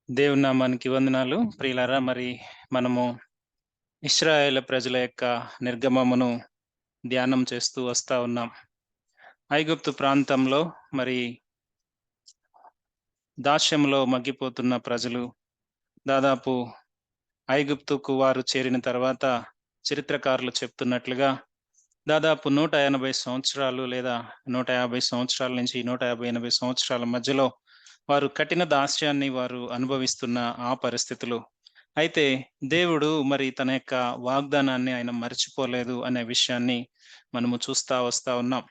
దేవుని నామానికి వందనాలు. ప్రియులారా, మరి మనము ఇశ్రాయేలు ప్రజల యొక్క నిర్గమమును ధ్యానం చేస్తూ వస్తా ఉన్నాం. ఐగుప్తు ప్రాంతంలో మరి దాస్యంలో మగ్గిపోతున్న ప్రజలు దాదాపు ఐగుప్తుకు వారు చేరిన తర్వాత చరిత్రకారులు చెప్తున్నట్లుగా దాదాపు 180 సంవత్సరాలు లేదా 150 సంవత్సరాల నుంచి 150, 80 సంవత్సరాల మధ్యలో వారు కఠిన దాస్యాన్ని వారు అనుభవిస్తున్న ఆ పరిస్థితులు. అయితే దేవుడు మరి తన యొక్క వాగ్దానాన్ని ఆయన మర్చిపోలేదు అనే విషయాన్ని మనము చూస్తా వస్తా ఉన్నాం.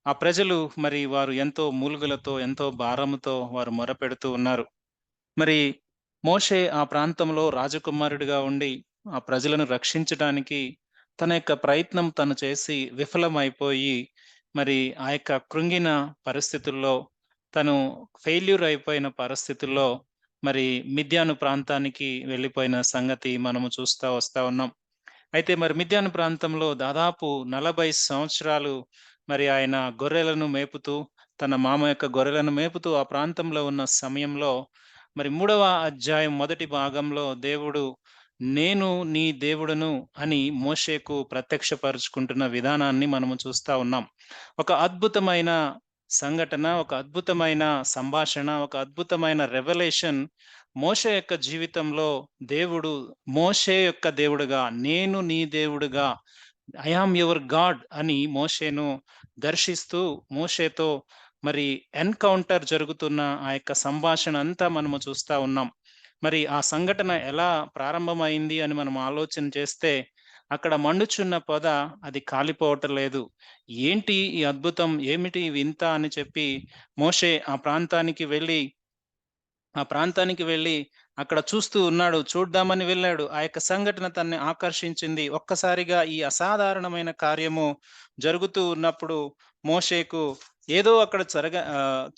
ఆ ప్రజలు మరి వారు ఎంతో మూలుగులతో, ఎంతో భారముతో వారు మొరపెడుతూ ఉన్నారు. మరి మోషే ఆ ప్రాంతంలో రాజకుమారుడిగా ఉండి ఆ ప్రజలను రక్షించడానికి తన యొక్క ప్రయత్నం తను చేసి విఫలమైపోయి మరి ఆ యొక్క కృంగిన పరిస్థితుల్లో తను ఫెయిల్యూర్ అయిపోయిన పరిస్థితుల్లో మరి మిద్యాను ప్రాంతానికి వెళ్ళిపోయిన సంగతి మనము చూస్తా వస్తా ఉన్నాం. అయితే మరి మిద్యాను ప్రాంతంలో దాదాపు 40 సంవత్సరాలు మరి ఆయన గొర్రెలను మేపుతూ, తన మామ యొక్క గొర్రెలను మేపుతూ ఆ ప్రాంతంలో ఉన్న సమయంలో మరి 3వ అధ్యాయం మొదటి భాగంలో దేవుడు నేను నీ దేవుడను అని మోషేకు ప్రత్యక్షపరుచుకుంటున్న విధానాన్ని మనము చూస్తా ఉన్నాం. ఒక అద్భుతమైన సంఘటన, ఒక అద్భుతమైన సంభాషణ, ఒక అద్భుతమైన రెవల్యూషన్ మోషే యొక్క జీవితంలో దేవుడు మోషే యొక్క దేవుడుగా, నేను నీ దేవుడుగా, ఐ యామ్ యువర్ గాడ్ అని మోషేను దర్శిస్తూ మోషేతో మరి ఎన్‌కౌంటర్ జరుగుతున్న ఆ యొక్క సంభాషణ అంతా మనము చూస్తా ఉన్నాం. మరి ఆ సంఘటన ఎలా ప్రారంభమైంది అని మనం ఆలోచన చేస్తే, అక్కడ మండుచున్న పొద అది కాలిపోవటం లేదు. ఏంటి ఈ అద్భుతం? ఏమిటి ఈ వింత? అని చెప్పి మోషే ఆ ప్రాంతానికి వెళ్ళి అక్కడ చూస్తూ ఉన్నాడు. చూద్దామని వెళ్ళాడు. ఆ యొక్క సంఘటన తనని ఆకర్షించింది. ఒక్కసారిగా ఈ అసాధారణమైన కార్యము జరుగుతూ ఉన్నప్పుడు మోషేకు ఏదో అక్కడ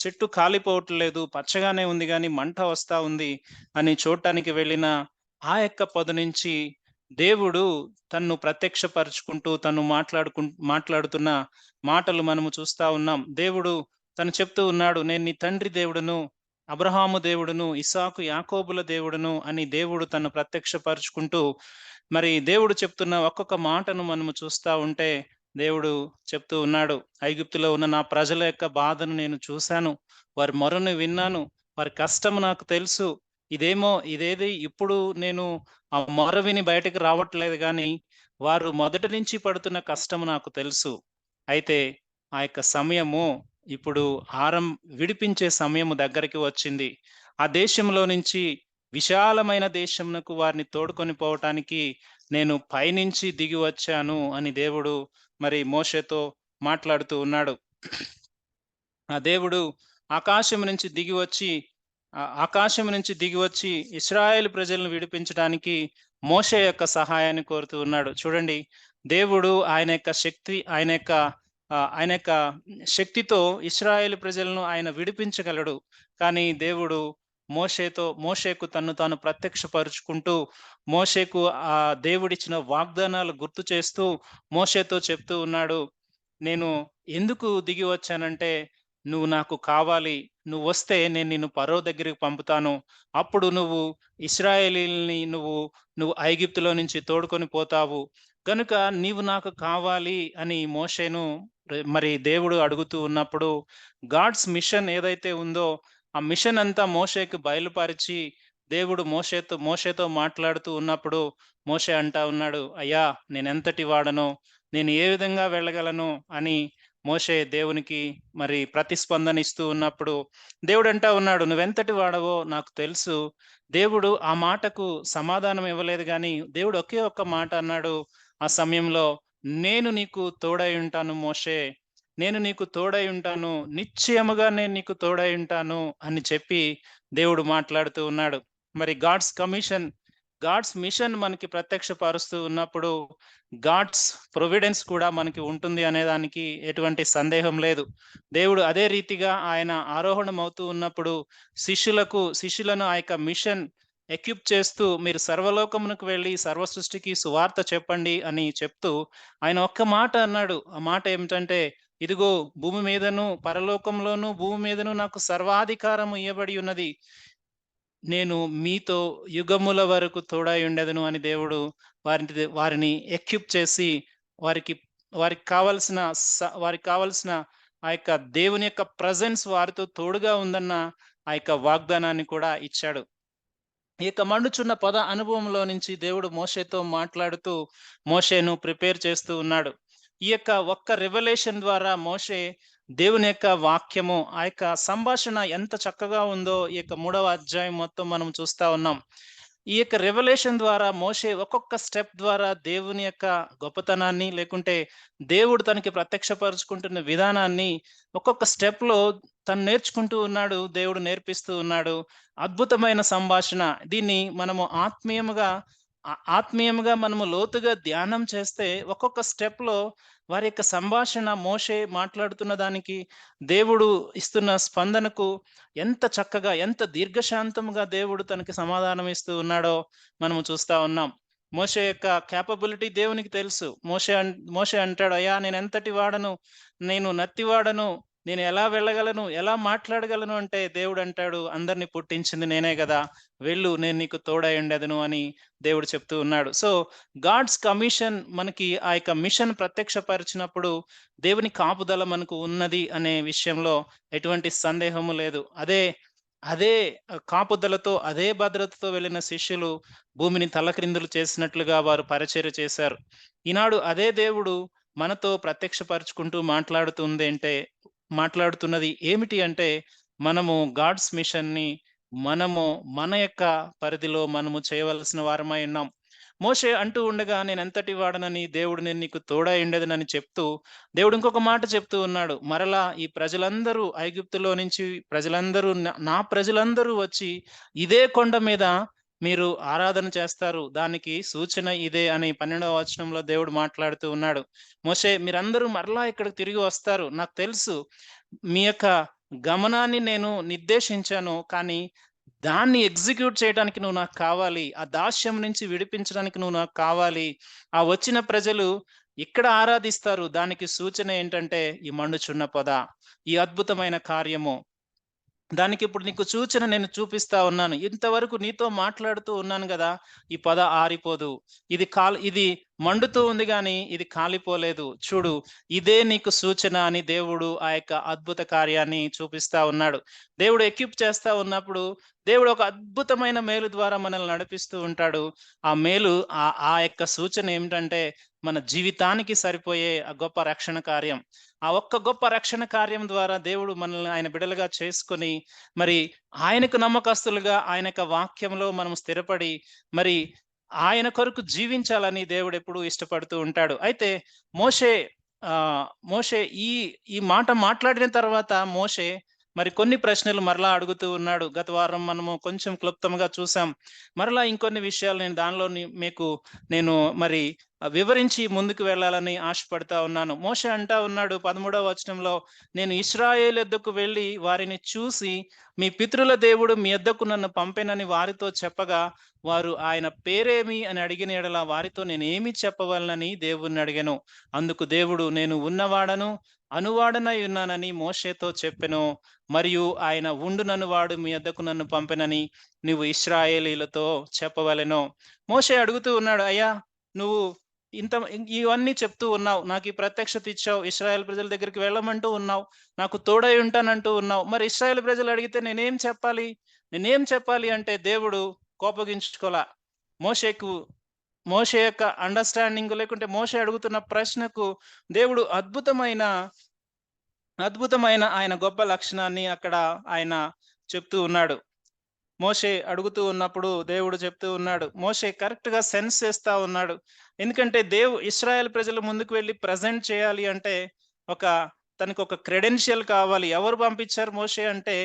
చెట్టు కాలిపోవటం లేదు. పచ్చగానే ఉంది గానీ మంట వస్తా ఉంది అని చూడటానికి వెళ్ళిన ఆ యొక్క పొద నుంచి దేవుడు తన్ను ప్రత్యక్షపరుచుకుంటూ తను మాట్లాడుతున్న మాటలు మనము చూస్తా ఉన్నాం. దేవుడు తను చెప్తూ ఉన్నాడు, "నేను నీ తండ్రి దేవుడును, అబ్రహాము దేవుడును, ఇస్సాకు, యాకోబుల దేవుడును" అని దేవుడు తను ప్రత్యక్షపరుచుకుంటూ మరి దేవుడు చెప్తున్న ఒక్కొక్క మాటను మనము చూస్తా ఉంటే దేవుడు చెప్తూ ఉన్నాడు, "ఐగుప్తులో ఉన్న నా ప్రజల యొక్క బాధను నేను చూశాను. వారి మొరను విన్నాను. వారి కష్టం నాకు తెలుసు. ఇదేది ఇప్పుడు నేను ఆ మొర విని బయటకి రావట్లేదు గానీ, వారు మొదటి నుంచి పడుతున్న కష్టం నాకు తెలుసు. అయితే ఆ యొక్క సమయము ఇప్పుడు విడిపించే సమయము దగ్గరికి వచ్చింది. ఆ దేశంలో నుంచి విశాలమైన దేశమునకు వారిని తోడుకొని పోవటానికి నేను పైనుంచి దిగి వచ్చాను" అని దేవుడు మరి మోషేతో మాట్లాడుతూ ఉన్నాడు. ఆ దేవుడు ఆకాశం నుంచి దిగి వచ్చి ఆకాశం నుంచి దిగి వచ్చి ఇశ్రాయేలు ప్రజలను విడిపించడానికి మోషే యొక్క సహాయాన్ని కోరుతూ ఉన్నాడు. చూడండి, దేవుడు ఆయన యొక్క శక్తితో ఇశ్రాయేలు ప్రజలను ఆయన విడిపించగలడు. కానీ దేవుడు మోషేకు తన్ను తాను ప్రత్యక్షపరుచుకుంటూ, మోషేకు దేవుడిచ్చిన వాగ్దానాలు గుర్తు చేస్తూ మోషేతో చెప్తూ ఉన్నాడు, "నేను ఎందుకు దిగి వచ్చానంటే, నువ్వు నాకు కావాలి. నువ్వొస్తే నేను నిన్ను ఫరో దగ్గరికి పంపుతాను. అప్పుడు నువ్వు ఇశ్రాయేలీయుల్ని నువ్వు ఐగుప్తులో నుంచి తోడుకొని పోతావు. గనుక నీవు నాకు కావాలి" అని మోషేను మరి దేవుడు అడుగుతూ ఉన్నప్పుడు గాడ్స్ మిషన్ ఏదైతే ఉందో, ఆ మిషన్ అంతా మోషేకు బయలుపరిచి దేవుడు మోషేతో మాట్లాడుతూ ఉన్నప్పుడు మోషే అంటా ఉన్నాడు, "అయ్యా, నేనెంతటి వాడనో, నేను ఏ విధంగా వెళ్ళగలను" అని మోషే దేవునికి మరి ప్రతిస్పందన ఇస్తూ ఉన్నప్పుడు దేవుడంటా ఉన్నాడు, "నువ్వెంతటి వాడవో నాకు తెలుసు." దేవుడు ఆ మాటకు సమాధానం ఇవ్వలేదు గానీ, దేవుడు ఒకే ఒక్క మాట అన్నాడు ఆ సమయంలో, "నేను నీకు తోడై ఉంటాను మోషే. నేను నీకు తోడై ఉంటాను. నిశ్చయముగా నేను నీకు తోడై ఉంటాను" అని చెప్పి దేవుడు మాట్లాడుతూ ఉన్నాడు. మరి గాడ్స్ మిషన్ మనకి ప్రత్యక్షపరుస్తూ ఉన్నప్పుడు గాడ్స్ ప్రొవిడెన్స్ కూడా మనకి ఉంటుంది అనే దానికి ఎటువంటి సందేహం లేదు. దేవుడు అదే రీతిగా ఆయన ఆరోహణమవుతూ ఉన్నప్పుడు శిష్యులను ఆ యొక్క మిషన్ ఎక్విప్ చేస్తూ, "మీరు సర్వలోకమునకు వెళ్లి సర్వ సృష్టికి సువార్త చెప్పండి" అని చెప్తూ ఆయన ఒక్క మాట అన్నాడు. ఆ మాట ఏమిటంటే, "ఇదిగో భూమి మీదను, పరలోకంలోను భూమి మీదను నాకు సర్వాధికారము ఇయ్యబడి ఉన్నది. నేను మీతో యుగముల వరకు తోడై ఉండెదను అని దేవుడు వారిని ఎక్విప్ చేసి వారికి వారికి కావాల్సిన వారికి కావాల్సిన ఆ యొక్క దేవుని యొక్క ప్రెజెన్స్ వారితో తోడుగా ఉందన్న ఆ యొక్క వాగ్దానాన్ని కూడా ఇచ్చాడు. ఈ యొక్క మండుచున్న పొద అనుభవంలో నుంచి దేవుడు మోషేతో మాట్లాడుతూ మోషేను ప్రిపేర్ చేస్తూ ఉన్నాడు. ఈ యొక్క ఒక్క రివల్యూషన్ ద్వారా మోషే దేవుని యొక్క వాక్యము ఆ యొక్క సంభాషణ ఎంత చక్కగా ఉందో ఈ యొక్క 3వ అధ్యాయం మొత్తం మనం చూస్తా ఉన్నాం. ఈ యొక్క రివల్యూషన్ ద్వారా మోషే ఒక్కొక్క స్టెప్ ద్వారా దేవుని యొక్క గొప్పతనాన్ని లేకుంటే దేవుడు తనకి ప్రత్యక్షపరుచుకుంటున్న విధానాన్ని ఒక్కొక్క స్టెప్‌లో తను నేర్చుకుంటూ ఉన్నాడు. దేవుడు నేర్పిస్తూ ఉన్నాడు. అద్భుతమైన సంభాషణ. దీన్ని మనము ఆత్మీయముగా మనము లోతుగా ధ్యానం చేస్తే ఒక్కొక్క స్టెప్‌లో వారి యొక్క సంభాషణ మోషే మాట్లాడుతున్న దానికి, దేవుడు ఇస్తున్న స్పందనకు ఎంత చక్కగా, ఎంత దీర్ఘశాంతముగా దేవుడు తనకి సమాధానం ఇస్తూ ఉన్నాడో మనము చూస్తా ఉన్నాం. మోషే యొక్క కేపబిలిటీ దేవునికి తెలుసు. మోషే అంటాడు, "అయ్యా నేనెంతటి వాడను, నేను నత్తివాడను. నేను ఎలా వెళ్ళగలను? ఎలా మాట్లాడగలను?" అంటే దేవుడంటాడు, "అందరిని పుట్టించింది నేనే గదా! వెళ్ళు, నేను నీకు తోడై ఉండెదను" అని దేవుడు చెప్తూ ఉన్నాడు. సో, గాడ్స్ కమిషన్ మనకి ఆ యొక్క మిషన్ ప్రత్యక్షపరిచినప్పుడు దేవుని కాపుదల మనకు ఉన్నది అనే విషయంలో ఎటువంటి సందేహము లేదు. అదే అదే కాపుదలతో, అదే భద్రతతో వెళ్ళిన శిష్యులు భూమిని తలక్రిందులు చేసినట్లుగా వారు పరిచర్య చేశారు. ఈనాడు అదే దేవుడు మనతో ప్రత్యక్షపరుచుకుంటూ మాట్లాడుతున్నది ఏమిటి అంటే, మనము గాడ్స్ మిషన్‌ని మనము మన యొక్క పరిధిలో మనము చేయవలసిన వారమై ఉన్నాం. మోషే అంటూ ఉండగా నేనెంతటి వాడనని దేవుడు నేను నీకు తోడై ఉండెదనని చెప్తూ, దేవుడు ఇంకొక మాట చెప్తూ ఉన్నాడు. మరలా ఈ ప్రజలందరూ ఐగుప్తులో నుంచి నా ప్రజలందరూ వచ్చి ఇదే కొండ మీద మీరు ఆరాధన చేస్తారు. దానికి సూచన ఇదే అని 12వ వచనంలో దేవుడు మాట్లాడుతూ ఉన్నాడు. మోషే మీరందరూ మరలా ఇక్కడికి తిరిగి వస్తారు. నాకు తెలుసు మీ యొక్క గమనాన్ని నేను నిర్దేశించాను. కానీ దాన్ని ఎగ్జిక్యూట్ చేయడానికి నువ్వు నాకు కావాలి. ఆ దాస్యం నుంచి విడిపించడానికి నువ్వు నాకు కావాలి. ఆ వచ్చిన ప్రజలు ఇక్కడ ఆరాధిస్తారు. దానికి సూచన ఏంటంటే ఈ మండుచున్న పొద. ఈ అద్భుతమైన కార్యము. దానికిప్పుడు నీకు సూచన నేను చూపిస్తా ఉన్నాను. ఇంతవరకు నీతో మాట్లాడుతూ ఉన్నాను గదా! ఈ పొద ఆరిపోదు. ఇది మండుతూ ఉంది గానీ, ఇది కాలిపోలేదు. చూడు, ఇదే నీకు సూచన అని దేవుడు ఆ యొక్క అద్భుత కార్యాన్ని చూపిస్తా ఉన్నాడు. దేవుడు ఎక్విప్ చేస్తా ఉన్నప్పుడు, దేవుడు ఒక అద్భుతమైన మేలు ద్వారా మనల్ని నడిపిస్తూ ఉంటాడు. ఆ మేలు ఆ యొక్క సూచన ఏమిటంటే, మన జీవితానికి సరిపోయే ఆ గొప్ప రక్షణ కార్యం. ఆ ఒక్క గొప్ప రక్షణ కార్యం ద్వారా దేవుడు మనల్ని ఆయన బిడ్డలుగా చేసుకొని, మరి ఆయనకు నమ్మకస్తులుగా ఆయన యొక్క వాక్యంలో మనం స్థిరపడి, మరి ఆయన కొరకు జీవించాలని దేవుడెప్పుడూ ఇష్టపడుతూ ఉంటాడు. అయితే మోషే మోషే ఈ ఈ మాట మాట్లాడిన తర్వాత మోషే మరి కొన్ని ప్రశ్నలు మరలా అడుగుతూ ఉన్నాడు. గత వారం మనము కొంచెం క్లుప్తంగా చూసాం. మరలా ఇంకొన్ని విషయాలు నేను మరి వివరించి ముందుకు వెళ్ళాలని ఆశపడతా ఉన్నాను. మోషే అంటా ఉన్నాడు 13వ వచనంలో, "నేను ఇశ్రాయేలు యొద్దకు వెళ్లి వారిని చూసి, మీ పితరుల దేవుడు మీ యొద్దకు నన్ను పంపెనని వారితో చెప్పగా, వారు ఆయన పేరేమి అని అడిగిన యెడల వారితో నేనేమి చెప్పవలెనని దేవుణ్ణి అడిగెను. అందుకు దేవుడు, నేను ఉన్నవాడను, అనువాడనై ఉన్నానని మోషేతో చెప్పెను. మరియు ఆయన ఉండుననువాడు మీ యొద్దకు నన్ను పంపెనని నీవు ఇశ్రాయేలీయులతో చెప్పవలెను." మోషే అడుగుతూ ఉన్నాడు, "అయ్యా, నువ్వు ఇవన్నీ చెప్తూ ఉన్నావు. నాకు ఈ ప్రత్యక్షత ఇచ్చావు. ఇశ్రాయేల్ ప్రజల దగ్గరికి వెళ్ళమంటూ ఉన్నావు. నాకు తోడై ఉంటానంటూ ఉన్నావు. మరి ఇశ్రాయేల్ ప్రజలు అడిగితే నేనేం చెప్పాలి అంటే దేవుడు కోపగించుకోలా. మోషేకు మోషే యొక్క అండర్‌స్టాండింగ్ లేకుంటే మోషే అడుగుతున్న ప్రశ్నకు దేవుడు అద్భుతమైన ఆయన గొప్ప లక్షణాన్ని అక్కడ ఆయన చెప్తూ ఉన్నాడు. మోషే అడుగుతూ ఉన్నప్పుడు దేవుడు చెప్తూ ఉన్నాడు. మోషే కరెక్ట్‌గా సెన్స్ చేస్తా ఉన్నాడు. ఎందుకంటే ఇశ్రాయేల్ ప్రజలు ముందుకు వెళ్లి ప్రెజెంట్ చేయాలి అంటే ఒక తనకొక క్రెడెన్షియల్ కావాలి. ఎవరు పంపించారు మోషే అంటే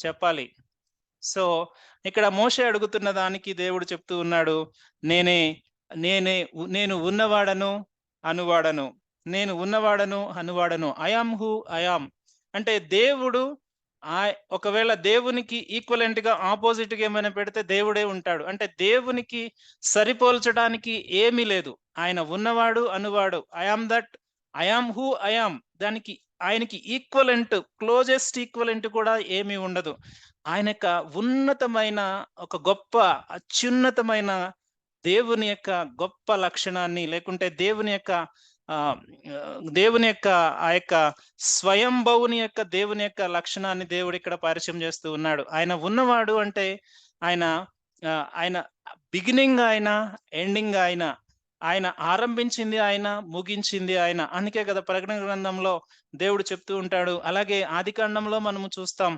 చెప్పాలి. సో, ఇక్కడ మోషే అడుగుతున్న దానికి దేవుడు చెప్తూ ఉన్నాడు. నేనే నేనే నేను ఉన్నవాడను, అనువాడను. నేను ఉన్నవాడను, అనువాడను. I am who I am. అంటే దేవుడు ఒకవేళ దేవునికి ఈక్వలెంట్‌గా, అపోజిట్‌గా ఏమైనా పెడితే దేవుడే ఉంటాడు. అంటే దేవునికి సరిపోల్చడానికి ఏమీ లేదు. ఆయన ఉన్నవాడు, అనువాడు. I am who I am. దానికి ఆయనకి ఈక్వలెంట్, క్లోజెస్ట్ ఈక్వలెంట్ కూడా ఏమీ ఉండదు. ఆయన యొక్క ఉన్నతమైన ఒక గొప్ప అత్యున్నతమైన దేవుని యొక్క గొప్ప లక్షణాన్ని, లేకుంటే దేవుని యొక్క ఆహ్, దేవుని యొక్క ఆ యొక్క స్వయంభవుని యొక్క దేవుని యొక్క లక్షణాన్ని దేవుడు ఇక్కడ పరిచయం చేస్తూ ఉన్నాడు. ఆయన ఉన్నవాడు అంటే ఆయన ఆయన బిగినింగ్ ఆయన, ఎండింగ్ ఆయన. ఆయన ఆరంభించింది ఆయన, ముగించింది ఆయన. అందుకే కదా ప్రకటన గ్రంథంలో దేవుడు చెప్తూ ఉంటాడు. అలాగే ఆదికాండంలో మనము చూస్తాం.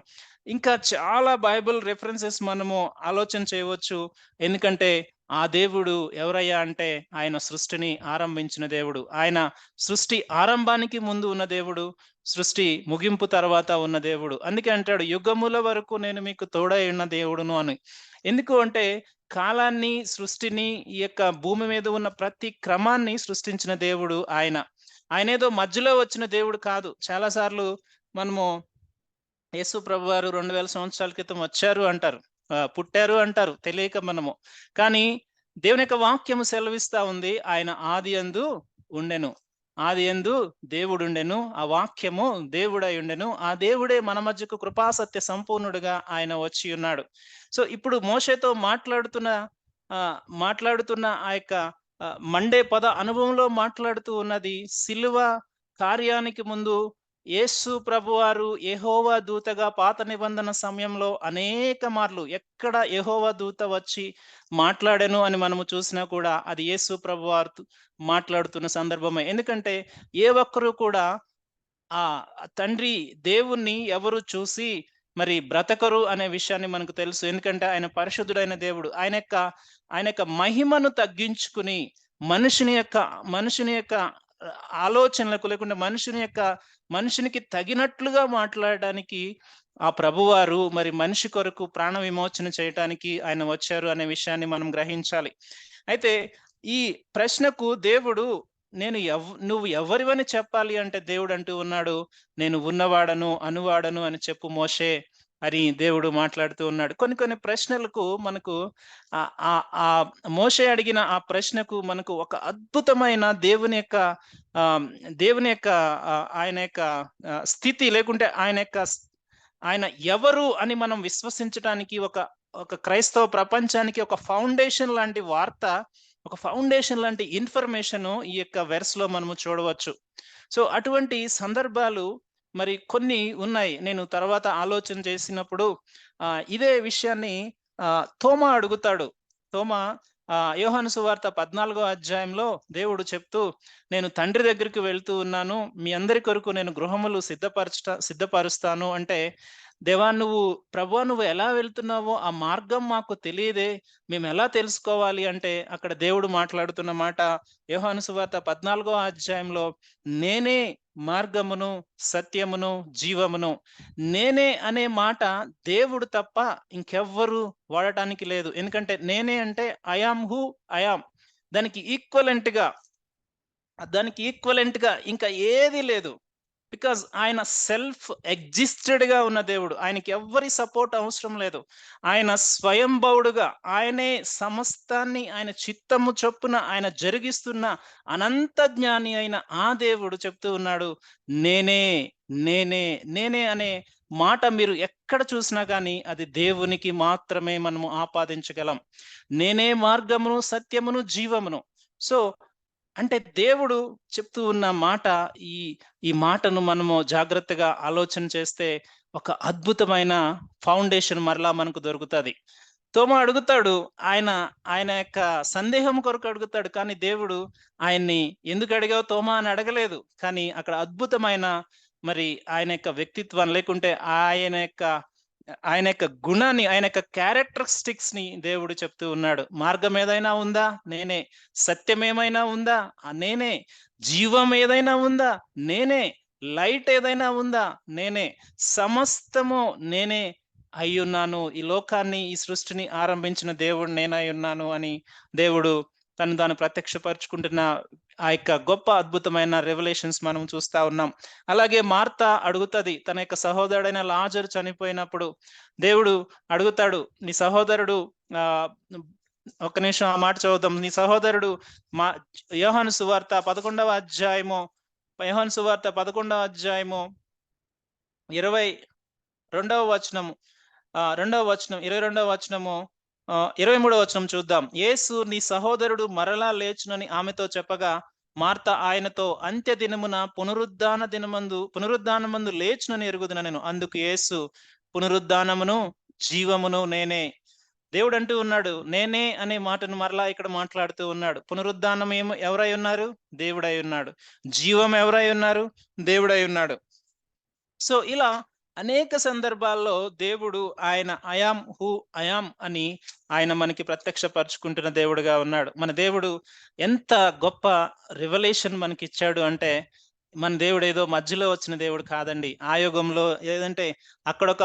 ఇంకా చాలా బైబిల్ రిఫరెన్సెస్ మనము ఆలోచన చేయవచ్చు. ఎందుకంటే ఆ దేవుడు ఎవరయ్యా అంటే ఆయన సృష్టిని ఆరంభించిన దేవుడు. ఆయన సృష్టి ఆరంభానికి ముందు ఉన్న దేవుడు, సృష్టి ముగింపు తర్వాత ఉన్న దేవుడు. అందుకే అంటాడు, యుగముల వరకు నేను మీకు తోడై ఉన్న దేవుడును అని. ఎందుకు అంటే కాలాన్ని, సృష్టిని, ఈ యొక్క భూమి మీద ఉన్న ప్రతి క్రమాన్ని సృష్టించిన దేవుడు ఆయన. ఆయనేదో మధ్యలో వచ్చిన దేవుడు కాదు. చాలా సార్లు మనము యేసు ప్రభువారు 2000 సంవత్సరాల క్రితం వచ్చారు అంటారు. పుట్టారు అంటారు తెలియక మనము. కానీ దేవుని యొక్క వాక్యము సెలవిస్తా ఉంది, ఆయన ఆదియందు ఉండెను. ఆదియందు దేవుడుండెను. ఆ వాక్యము దేవుడై ఉండెను. ఆ దేవుడే మన మధ్యకు కృపాసత్య సంపూర్ణుడుగా ఆయన వచ్చి ఉన్నాడు. సో ఇప్పుడు మోషేతో మాట్లాడుతున్న ఆ యొక్క మండే పద అనుభవంలో మాట్లాడుతూ ఉన్నది సిలువ కార్యానికి ముందు యేసు ప్రభువారు యెహోవా దూతగా పాత నిబంధన సమయంలో అనేక మార్లు ఎక్కడ యెహోవా దూత వచ్చి మాట్లాడెను అని మనము చూసినా కూడా అది యేసు ప్రభువారు మాట్లాడుతున్న సందర్భమే. ఎందుకంటే ఏ ఒక్కరు కూడా ఆ తండ్రి దేవుణ్ణి ఎవరు చూసి మరి బ్రతకరు అనే విషయాన్ని మనకు తెలుసు. ఎందుకంటే ఆయన పరిశుద్ధుడైన దేవుడు. ఆయన యొక్క మహిమను తగ్గించుకుని మనుషుని యొక్క ఆలోచనలకు, లేకుంటే మనుషునికి తగినట్లుగా మాట్లాడడానికి ఆ ప్రభువారు మరి మనిషి కొరకు ప్రాణ విమోచన చేయటానికి ఆయన వచ్చారు అనే విషయాన్ని మనం గ్రహించాలి. అయితే ఈ ప్రశ్నకు దేవుడు నువ్వు ఎవరివని చెప్పాలి అంటే దేవుడు అంటూ ఉన్నాడు, నేను ఉన్నవాడను, అనువాడను అని చెప్పు మోషే అని దేవుడు మాట్లాడుతూ ఉన్నాడు. కొన్ని ప్రశ్నలకు మనకు మోషే అడిగిన ఆ ప్రశ్నకు మనకు ఒక అద్భుతమైన దేవుని యొక్క ఆయన యొక్క స్థితి, లేకుంటే ఆయన ఎవరు అని మనం విశ్వసించడానికి ఒక క్రైస్తవ ప్రపంచానికి ఒక ఫౌండేషన్ లాంటి వార్త, ఒక ఫౌండేషన్ లాంటి ఇన్ఫర్మేషన్ ఈ యొక్క వెర్స్ లో మనము చూడవచ్చు. సో అటువంటి సందర్భాలు మరి కొన్ని ఉన్నాయి. నేను తర్వాత ఆలోచన చేసినప్పుడు ఇదే విషయాన్ని తోమా అడుగుతాడు. తోమా యోహాను సువార్త 14వ అధ్యాయంలో దేవుడు చెప్తూ, నేను తండ్రి దగ్గరికి వెళ్తూ ఉన్నాను, మీ అందరి కొరకు నేను గృహములు సిద్ధపరుస్తాను అంటే, దేవా ప్రభువా నువ్వు ఎలా వెళ్తున్నావో ఆ మార్గం మాకు తెలియదే, మేము ఎలా తెలుసుకోవాలి అంటే అక్కడ దేవుడు మాట్లాడుతున్న మాట యోహాను సువార్త 14వ అధ్యాయంలో, నేనే మార్గమును, సత్యమును, జీవమును. నేనే అనే మాట దేవుడు తప్ప ఇంకెవ్వరు వాడటానికి లేదు. ఎందుకంటే నేనే అంటే I am who I am. దానికి ఈక్వలెంట్ గా ఇంకా ఏది లేదు. బికాజ్ ఆయన సెల్ఫ్ ఎగ్జిస్టెడ్ గా ఉన్న దేవుడు. ఆయనకి ఎవ్వరి సపోర్ట్ అవసరం లేదు. ఆయన స్వయంభవుడుగా, ఆయనే సమస్తాన్ని ఆయన చిత్తము చొప్పున ఆయన జరిగిస్తున్న అనంత జ్ఞాని అయిన ఆ దేవుడు చెప్తూ ఉన్నాడు, నేనే నేనే నేనే అనే మాట మీరు ఎక్కడ చూసినా కానీ అది దేవునికి మాత్రమే మనము ఆపాదించగలం. నేనే మార్గమును, సత్యమును, జీవమును. సో అంటే దేవుడు చెప్తూ ఉన్న మాట, ఈ మాటను మనము జాగ్రత్తగా ఆలోచన చేస్తే ఒక అద్భుతమైన ఫౌండేషన్ మరలా మనకు దొరుకుతుంది. తోమా అడుగుతాడు, ఆయన యొక్క సందేహం కొరకు అడుగుతాడు. కానీ దేవుడు ఆయన్ని ఎందుకు అడిగావు తోమా అని అడగలేదు. కానీ అక్కడ అద్భుతమైన మరి ఆయన యొక్క వ్యక్తిత్వం, లేకుంటే ఆయన యొక్క గుణాన్ని, ఆయన యొక్క క్యారెక్టరిస్టిక్స్ ని దేవుడు చెప్తూ ఉన్నాడు. మార్గం ఏదైనా ఉందా? నేనే. సత్యం ఏమైనా ఉందా? నేనే. జీవం ఏదైనా ఉందా? నేనే. లైట్ ఏదైనా ఉందా? నేనే. సమస్తము నేనే అయ్యున్నాను. ఈ లోకాన్ని, ఈ సృష్టిని ఆరంభించిన దేవుడు నేనై ఉన్నాను అని దేవుడు తాను ప్రత్యక్షపరుచుకుంటున్న ఆ యొక్క గొప్ప అద్భుతమైన రెవల్యూషన్స్ మనం చూస్తా ఉన్నాం. అలాగే మార్తా అడుగుతుంది, తన యొక్క సహోదరుడైన లాజరు చనిపోయినప్పుడు దేవుడు అడుగుతాడు, నీ సహోదరుడు ఒక్క నిమిషం ఆ మాట చదువుదాం. నీ సహోదరుడు యోహాను సువార్త 11వ అధ్యాయము యోహాను సువార్త 11వ అధ్యాయము 22వ వచనము 2వ వచనం 22వ వచనము 23వ వచనం చూద్దాం. యేసు నీ సహోదరుడు మరలా లేచునని ఆమెతో చెప్పగా మార్త ఆయనతో అంత్య దినమున పునరుద్ధానమందు లేచునని ఎరుగుదున. అందుకు యేసు పునరుద్ధానమును జీవమును నేనే. దేవుడు అంటూ ఉన్నాడు, నేనే అనే మాటను మరలా ఇక్కడ మాట్లాడుతూ ఉన్నాడు. పునరుద్ధానం ఎవరై ఉన్నారు? దేవుడై ఉన్నాడు. జీవం ఎవరై ఉన్నారు? దేవుడై ఉన్నాడు. సో ఇలా అనేక సందర్భాల్లో దేవుడు ఆయన ఐయామ్ హూ ఐయామ్ అని ఆయన మనకి ప్రత్యక్షపరుచుకుంటున్న దేవుడుగా ఉన్నాడు. మన దేవుడు ఎంత గొప్ప రివల్యూషన్ మనకి ఇచ్చాడు అంటే, మన దేవుడు ఏదో మధ్యలో వచ్చిన దేవుడు కాదండి. ఆ యుగంలో ఏదంటే అక్కడొక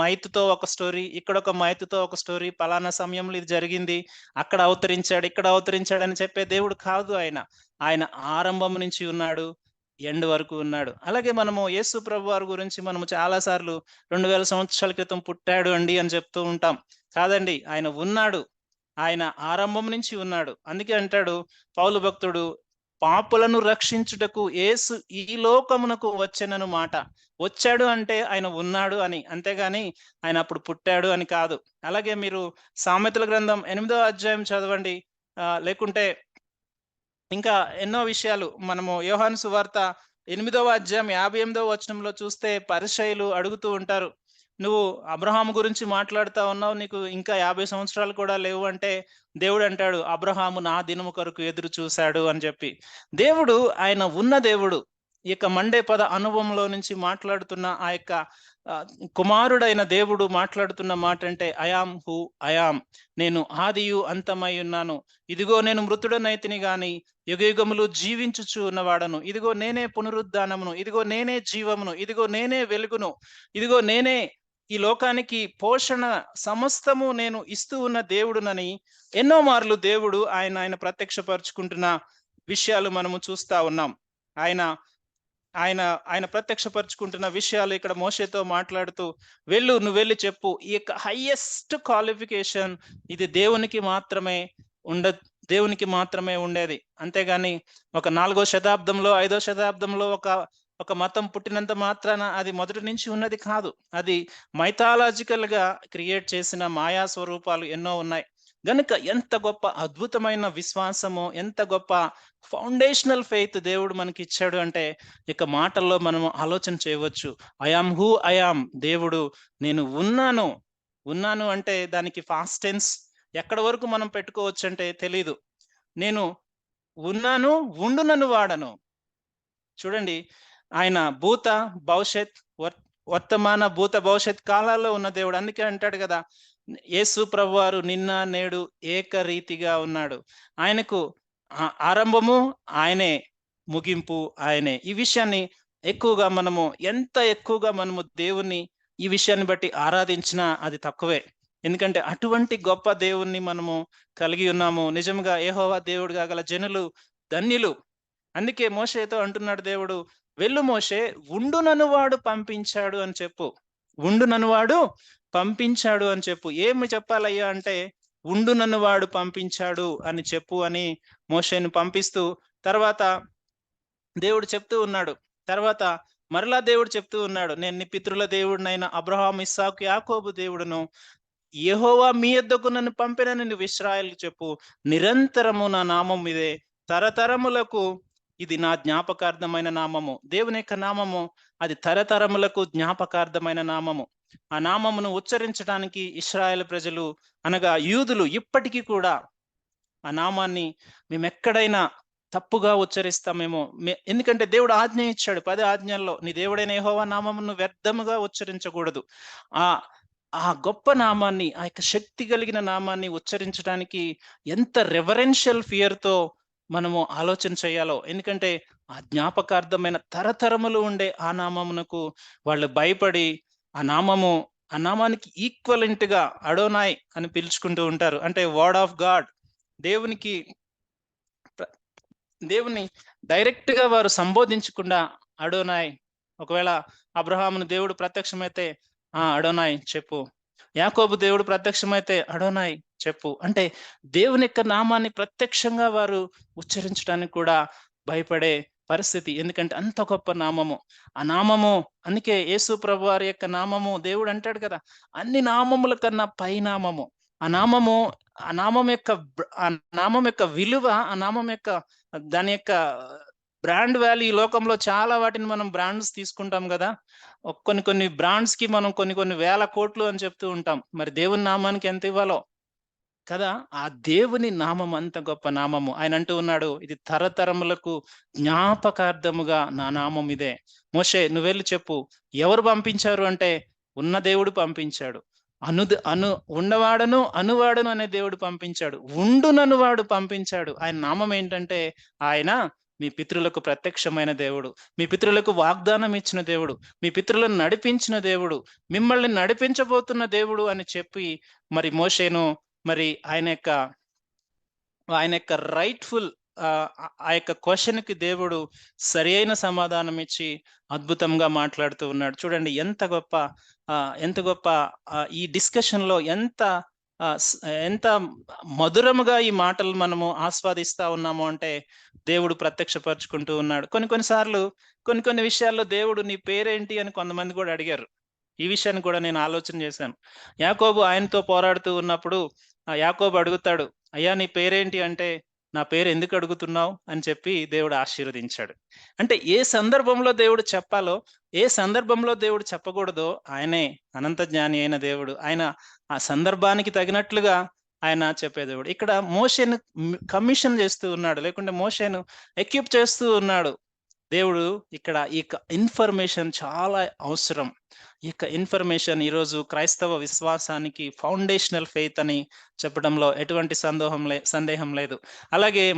మైతుతో ఒక స్టోరీ, ఇక్కడొక మైతుతో ఒక స్టోరీ, పలానా సమయంలో ఇది జరిగింది, అక్కడ అవతరించాడు, ఇక్కడ అవతరించాడు అని చెప్పే దేవుడు కాదు ఆయన. ఆయన ఆరంభం నుంచి ఉన్నాడు, ఎండ్ వరకు ఉన్నాడు. అలాగే మనము యేసు ప్రభు వారి గురించి మనము చాలా సార్లు 2000 సంవత్సరాల క్రితం పుట్టాడు అండి అని చెప్తూ ఉంటాం. కాదండి, ఆయన ఉన్నాడు. ఆయన ఆరంభం నుంచి ఉన్నాడు. అందుకే అంటాడు పౌలు భక్తుడు, పాపులను రక్షించుటకు యేసు ఈ లోకమునకు వచ్చెనను మాట. వచ్చాడు అంటే ఆయన ఉన్నాడు అని, అంతేగాని ఆయన అప్పుడు పుట్టాడు అని కాదు. అలాగే మీరు సామెతల గ్రంథం 8వ అధ్యాయం చదవండి, లేకుంటే ఇంకా ఎన్నో విషయాలు మనము యోహాను సువార్త 8వ అధ్యాయం 58వ వచనంలో చూస్తే పరిసయ్యులు అడుగుతూ ఉంటారు, నువ్వు అబ్రహాము గురించి మాట్లాడుతా ఉన్నావు, నీకు ఇంకా 50 సంవత్సరాలు కూడా లేవు అంటే దేవుడు అంటాడు, అబ్రహాము నా దినము కొరకు ఎదురు చూశాడు అని చెప్పి. దేవుడు ఆయన ఉన్న దేవుడు. ఈ యొక్క మండే పద అనుభవంలో నుంచి మాట్లాడుతున్న ఆ యొక్క కుమారుడైన దేవుడు మాట్లాడుతున్న మాట అంటే ఐయామ్ హూ ఐయామ్, నేను ఆదియు అంతమై ఉన్నాను. ఇదిగో నేను మృతుడనైతిని గాని యుగయుగములు జీవించుచు ఉన్నవాడను. ఇదిగో నేనే పునరుద్ధానమును, ఇదిగో నేనే జీవమును, ఇదిగో నేనే వెలుగును, ఇదిగో నేనే ఈ లోకానికి పోషణ సమస్తము నేను ఇస్తూ ఉన్న దేవుడునని ఎన్నో మార్లు దేవుడు ఆయన ప్రత్యక్షపరుచుకుంటున్న విషయాలు మనము చూస్తా ఉన్నాం. ఆయన ఆయన ఆయన ప్రత్యక్షపరుచుకుంటున్న విషయాలు ఇక్కడ మోషేతో మాట్లాడుతూ, నువ్వు వెళ్ళి చెప్పు. ఈ యొక్క హైయెస్ట్ క్వాలిఫికేషన్ ఇది దేవునికి మాత్రమే ఉండేది. అంతేగాని ఒక 4వ శతాబ్దంలో 5వ శతాబ్దంలో ఒక మతం పుట్టినంత మాత్రాన అది మొదటి నుంచి ఉన్నది కాదు. అది మైథాలజికల్ గా క్రియేట్ చేసిన మాయా స్వరూపాలు ఎన్నో ఉన్నాయి. గనుక ఎంత గొప్ప అద్భుతమైన విశ్వాసము, ఎంత గొప్ప ఫౌండేషనల్ ఫెయిత్ దేవుడు మనకి ఇచ్చాడు అంటే ఇక మాటల్లో మనం ఆలోచన చేయవచ్చు. ఐయామ్ హూ ఐయామ్, దేవుడు నేను ఉన్నాను అంటే దానికి ఫాస్ట్ టెన్స్ ఎక్కడి వరకు మనం పెట్టుకోవచ్చు అంటే తెలీదు. నేను ఉన్నాను, ఉండునను వాడను. చూడండి, ఆయన భూత భవిష్యత్ వర్తమాన భూత భవిష్యత్ కాలాల్లో ఉన్న దేవుడు. అందుకే అంటాడు కదా, యేసు ప్రభువారు నిన్న నేడు ఏకరీతిగా ఉన్నాడు. ఆయనకు ఆరంభము ఆయనే, ముగింపు ఆయనే. ఈ విషయాన్ని ఎంత ఎక్కువగా మనము దేవుణ్ణి ఈ విషయాన్ని బట్టి ఆరాధించినా అది తక్కువే. ఎందుకంటే అటువంటి గొప్ప దేవుణ్ణి మనము కలిగి ఉన్నాము. నిజంగా యెహోవా దేవుడుగా గల జనులు ధన్యులు. అందుకే మోషేతో అంటున్నాడు దేవుడు, వెళ్ళు మోషే, ఉండునను వాడు పంపించాడు అని చెప్పు. ఉండునను వాడు పంపించాడు అని చెప్పు. ఏమి చెప్పాలయ్యా అంటే, ఉండునను వాడు పంపించాడు అని చెప్పు అని మోషేను పంపిస్తూ, తర్వాత దేవుడు చెప్తూ ఉన్నాడు. తర్వాత మరలా దేవుడు చెప్తూ ఉన్నాడు, నేను నీ పితరుల దేవుడినైన అబ్రహాము, ఇస్సాకు, యాకోబు దేవుడును, యెహోవా మీ యొద్దకు నన్ను పంపినని నువ్వు ఇశ్రాయేలుకు చెప్పు. నిరంతరము నా నామం ఇదే, తరతరములకు ఇది నా జ్ఞాపకార్థమైన నామము. దేవుని యొక్క నామము అది తరతరములకు జ్ఞాపకార్థమైన నామము. ఆ నామమును ఉచ్చరించడానికి ఇశ్రాయేలు ప్రజలు అనగా యూదులు ఇప్పటికీ కూడా ఆ నామాన్ని మేము ఎక్కడైనా తప్పుగా ఉచ్చరిస్తామేమో. ఎందుకంటే దేవుడు ఆజ్ఞ ఇచ్చాడు, 10 ఆజ్ఞల్లో నీ దేవుడైన యెహోవా నామమును వ్యర్థముగా ఉచ్చరించకూడదు. ఆ గొప్ప నామాన్ని, ఆ యొక్క శక్తి కలిగిన నామాన్ని ఉచ్చరించడానికి ఎంత రెవరెన్షియల్ ఫియర్తో మనము ఆలోచన చేయాలో. ఎందుకంటే ఆ జ్ఞాపకార్థమైన తరతరములు ఉండే ఆ నామమునకు వాళ్ళు భయపడి ఆ నామానికి ఈక్వలెంట్ గా అడోనాయ్ అని పిలుచుకుంటూ ఉంటారు. అంటే వర్డ్ ఆఫ్ గాడ్, దేవుని డైరెక్ట్ గా వారు సంబోధించకుండా అడోనాయ్. ఒకవేళ అబ్రహామును దేవుడు ప్రత్యక్షమైతే అడోనాయ్ చెప్పు, యాకోబు దేవుడు ప్రత్యక్షమైతే అడోనాయ్ చెప్పు. అంటే దేవుని యొక్క నామాన్ని ప్రత్యక్షంగా వారు ఉచ్చరించడానికి కూడా భయపడే పరిస్థితి. ఎందుకంటే అంత గొప్ప నామము. ఆ నామము అందుకే యేసు ప్రభువారి యొక్క నామము దేవుడు అంటాడు కదా! అన్ని నామముల కన్నా పైనామము. ఆ నామము ఆ నామం యొక్క ఆ నామం యొక్క విలువ, ఆ నామం యొక్క దాని యొక్క బ్రాండ్ వాల్యూ ఈ లోకంలో చాలా వాటిని మనం బ్రాండ్స్ తీసుకుంటాం గదా! కొన్ని కొన్ని బ్రాండ్స్‌కి మనం కొన్ని కొన్ని వేల కోట్లు అని చెప్తూ ఉంటాం. మరి దేవుని నామానికి ఎంత ఇవ్వాలో కదా! ఆ దేవుని నామం అంత గొప్ప నామము. ఆయన అంటూ ఉన్నాడు, "ఇది తరతరములకు జ్ఞాపకార్థముగా నా నామం ఇదే." మోషే నువ్వెళ్లి చెప్పు. ఎవరు పంపించారు అంటే, ఉన్న దేవుడు పంపించాడు. ఉన్నవాడను, అనువాడను అనే దేవుడు పంపించాడు. ఉండుననువాడు పంపించాడు. ఆయన నామం ఏంటంటే, ఆయన మీ పితరులకు ప్రత్యక్షమైన దేవుడు. మీ పితరులకు వాగ్దానం ఇచ్చిన దేవుడు. మీ పితరులను నడిపించిన దేవుడు. మిమ్మల్ని నడిపించబోతున్న దేవుడు అని చెప్పి మరి మోషేను మరి ఆయన యొక్క రైట్‌ఫుల్ ఆ యొక్క క్వెషన్‌కి దేవుడు సరియైన సమాధానం ఇచ్చి అద్భుతంగా మాట్లాడుతూ ఉన్నాడు. చూడండి ఎంత గొప్ప ఈ డిస్కషన్‌లో ఆహ్, స్ ఎంత మధురముగా ఈ మాటలు మనము ఆస్వాదిస్తా ఉన్నాము అంటే, దేవుడు ప్రత్యక్షపరుచుకుంటూ ఉన్నాడు. కొన్ని కొన్ని సార్లు కొన్ని కొన్ని విషయాల్లో దేవుడు నీ పేరేంటి అని కొంతమంది కూడా అడిగారు. ఈ విషయాన్ని కూడా నేను ఆలోచన చేశాను. యాకోబు ఆయనతో పోరాడుతూ ఉన్నప్పుడు యాకోబు అడుగుతాడు, "అయ్యా నీ పేరేంటి?" అంటే, "నా పేరు ఎందుకు అడుగుతున్నావు?" అని చెప్పి దేవుడు ఆశీర్వదించాడు. అంటే ఏ సందర్భంలో దేవుడు చెప్పాలో, ఏ సందర్భంలో దేవుడు చెప్పకూడదో ఆయనే అనంత జ్ఞాని అయిన దేవుడు. ఆయన ఆ సందర్భానికి తగినట్లుగా ఆయన చెప్పే దేవుడు. ఇక్కడ మోషేను కమిషన్ చేస్తూ ఉన్నాడు. లేకుంటే మోషేను ఎక్విప్ చేస్తూ ఉన్నాడు. దేవుడు ఇక్కడ ఇన్ఫర్మేషన్ చాలా అవసరం. ఈ యొక్క ఇన్ఫర్మేషన్ ఈరోజు క్రైస్తవ విశ్వాసానికి ఫౌండేషనల్ ఫెయిత్ అని చెప్పడంలో ఎటువంటి సందేహం లేదు. అలాగే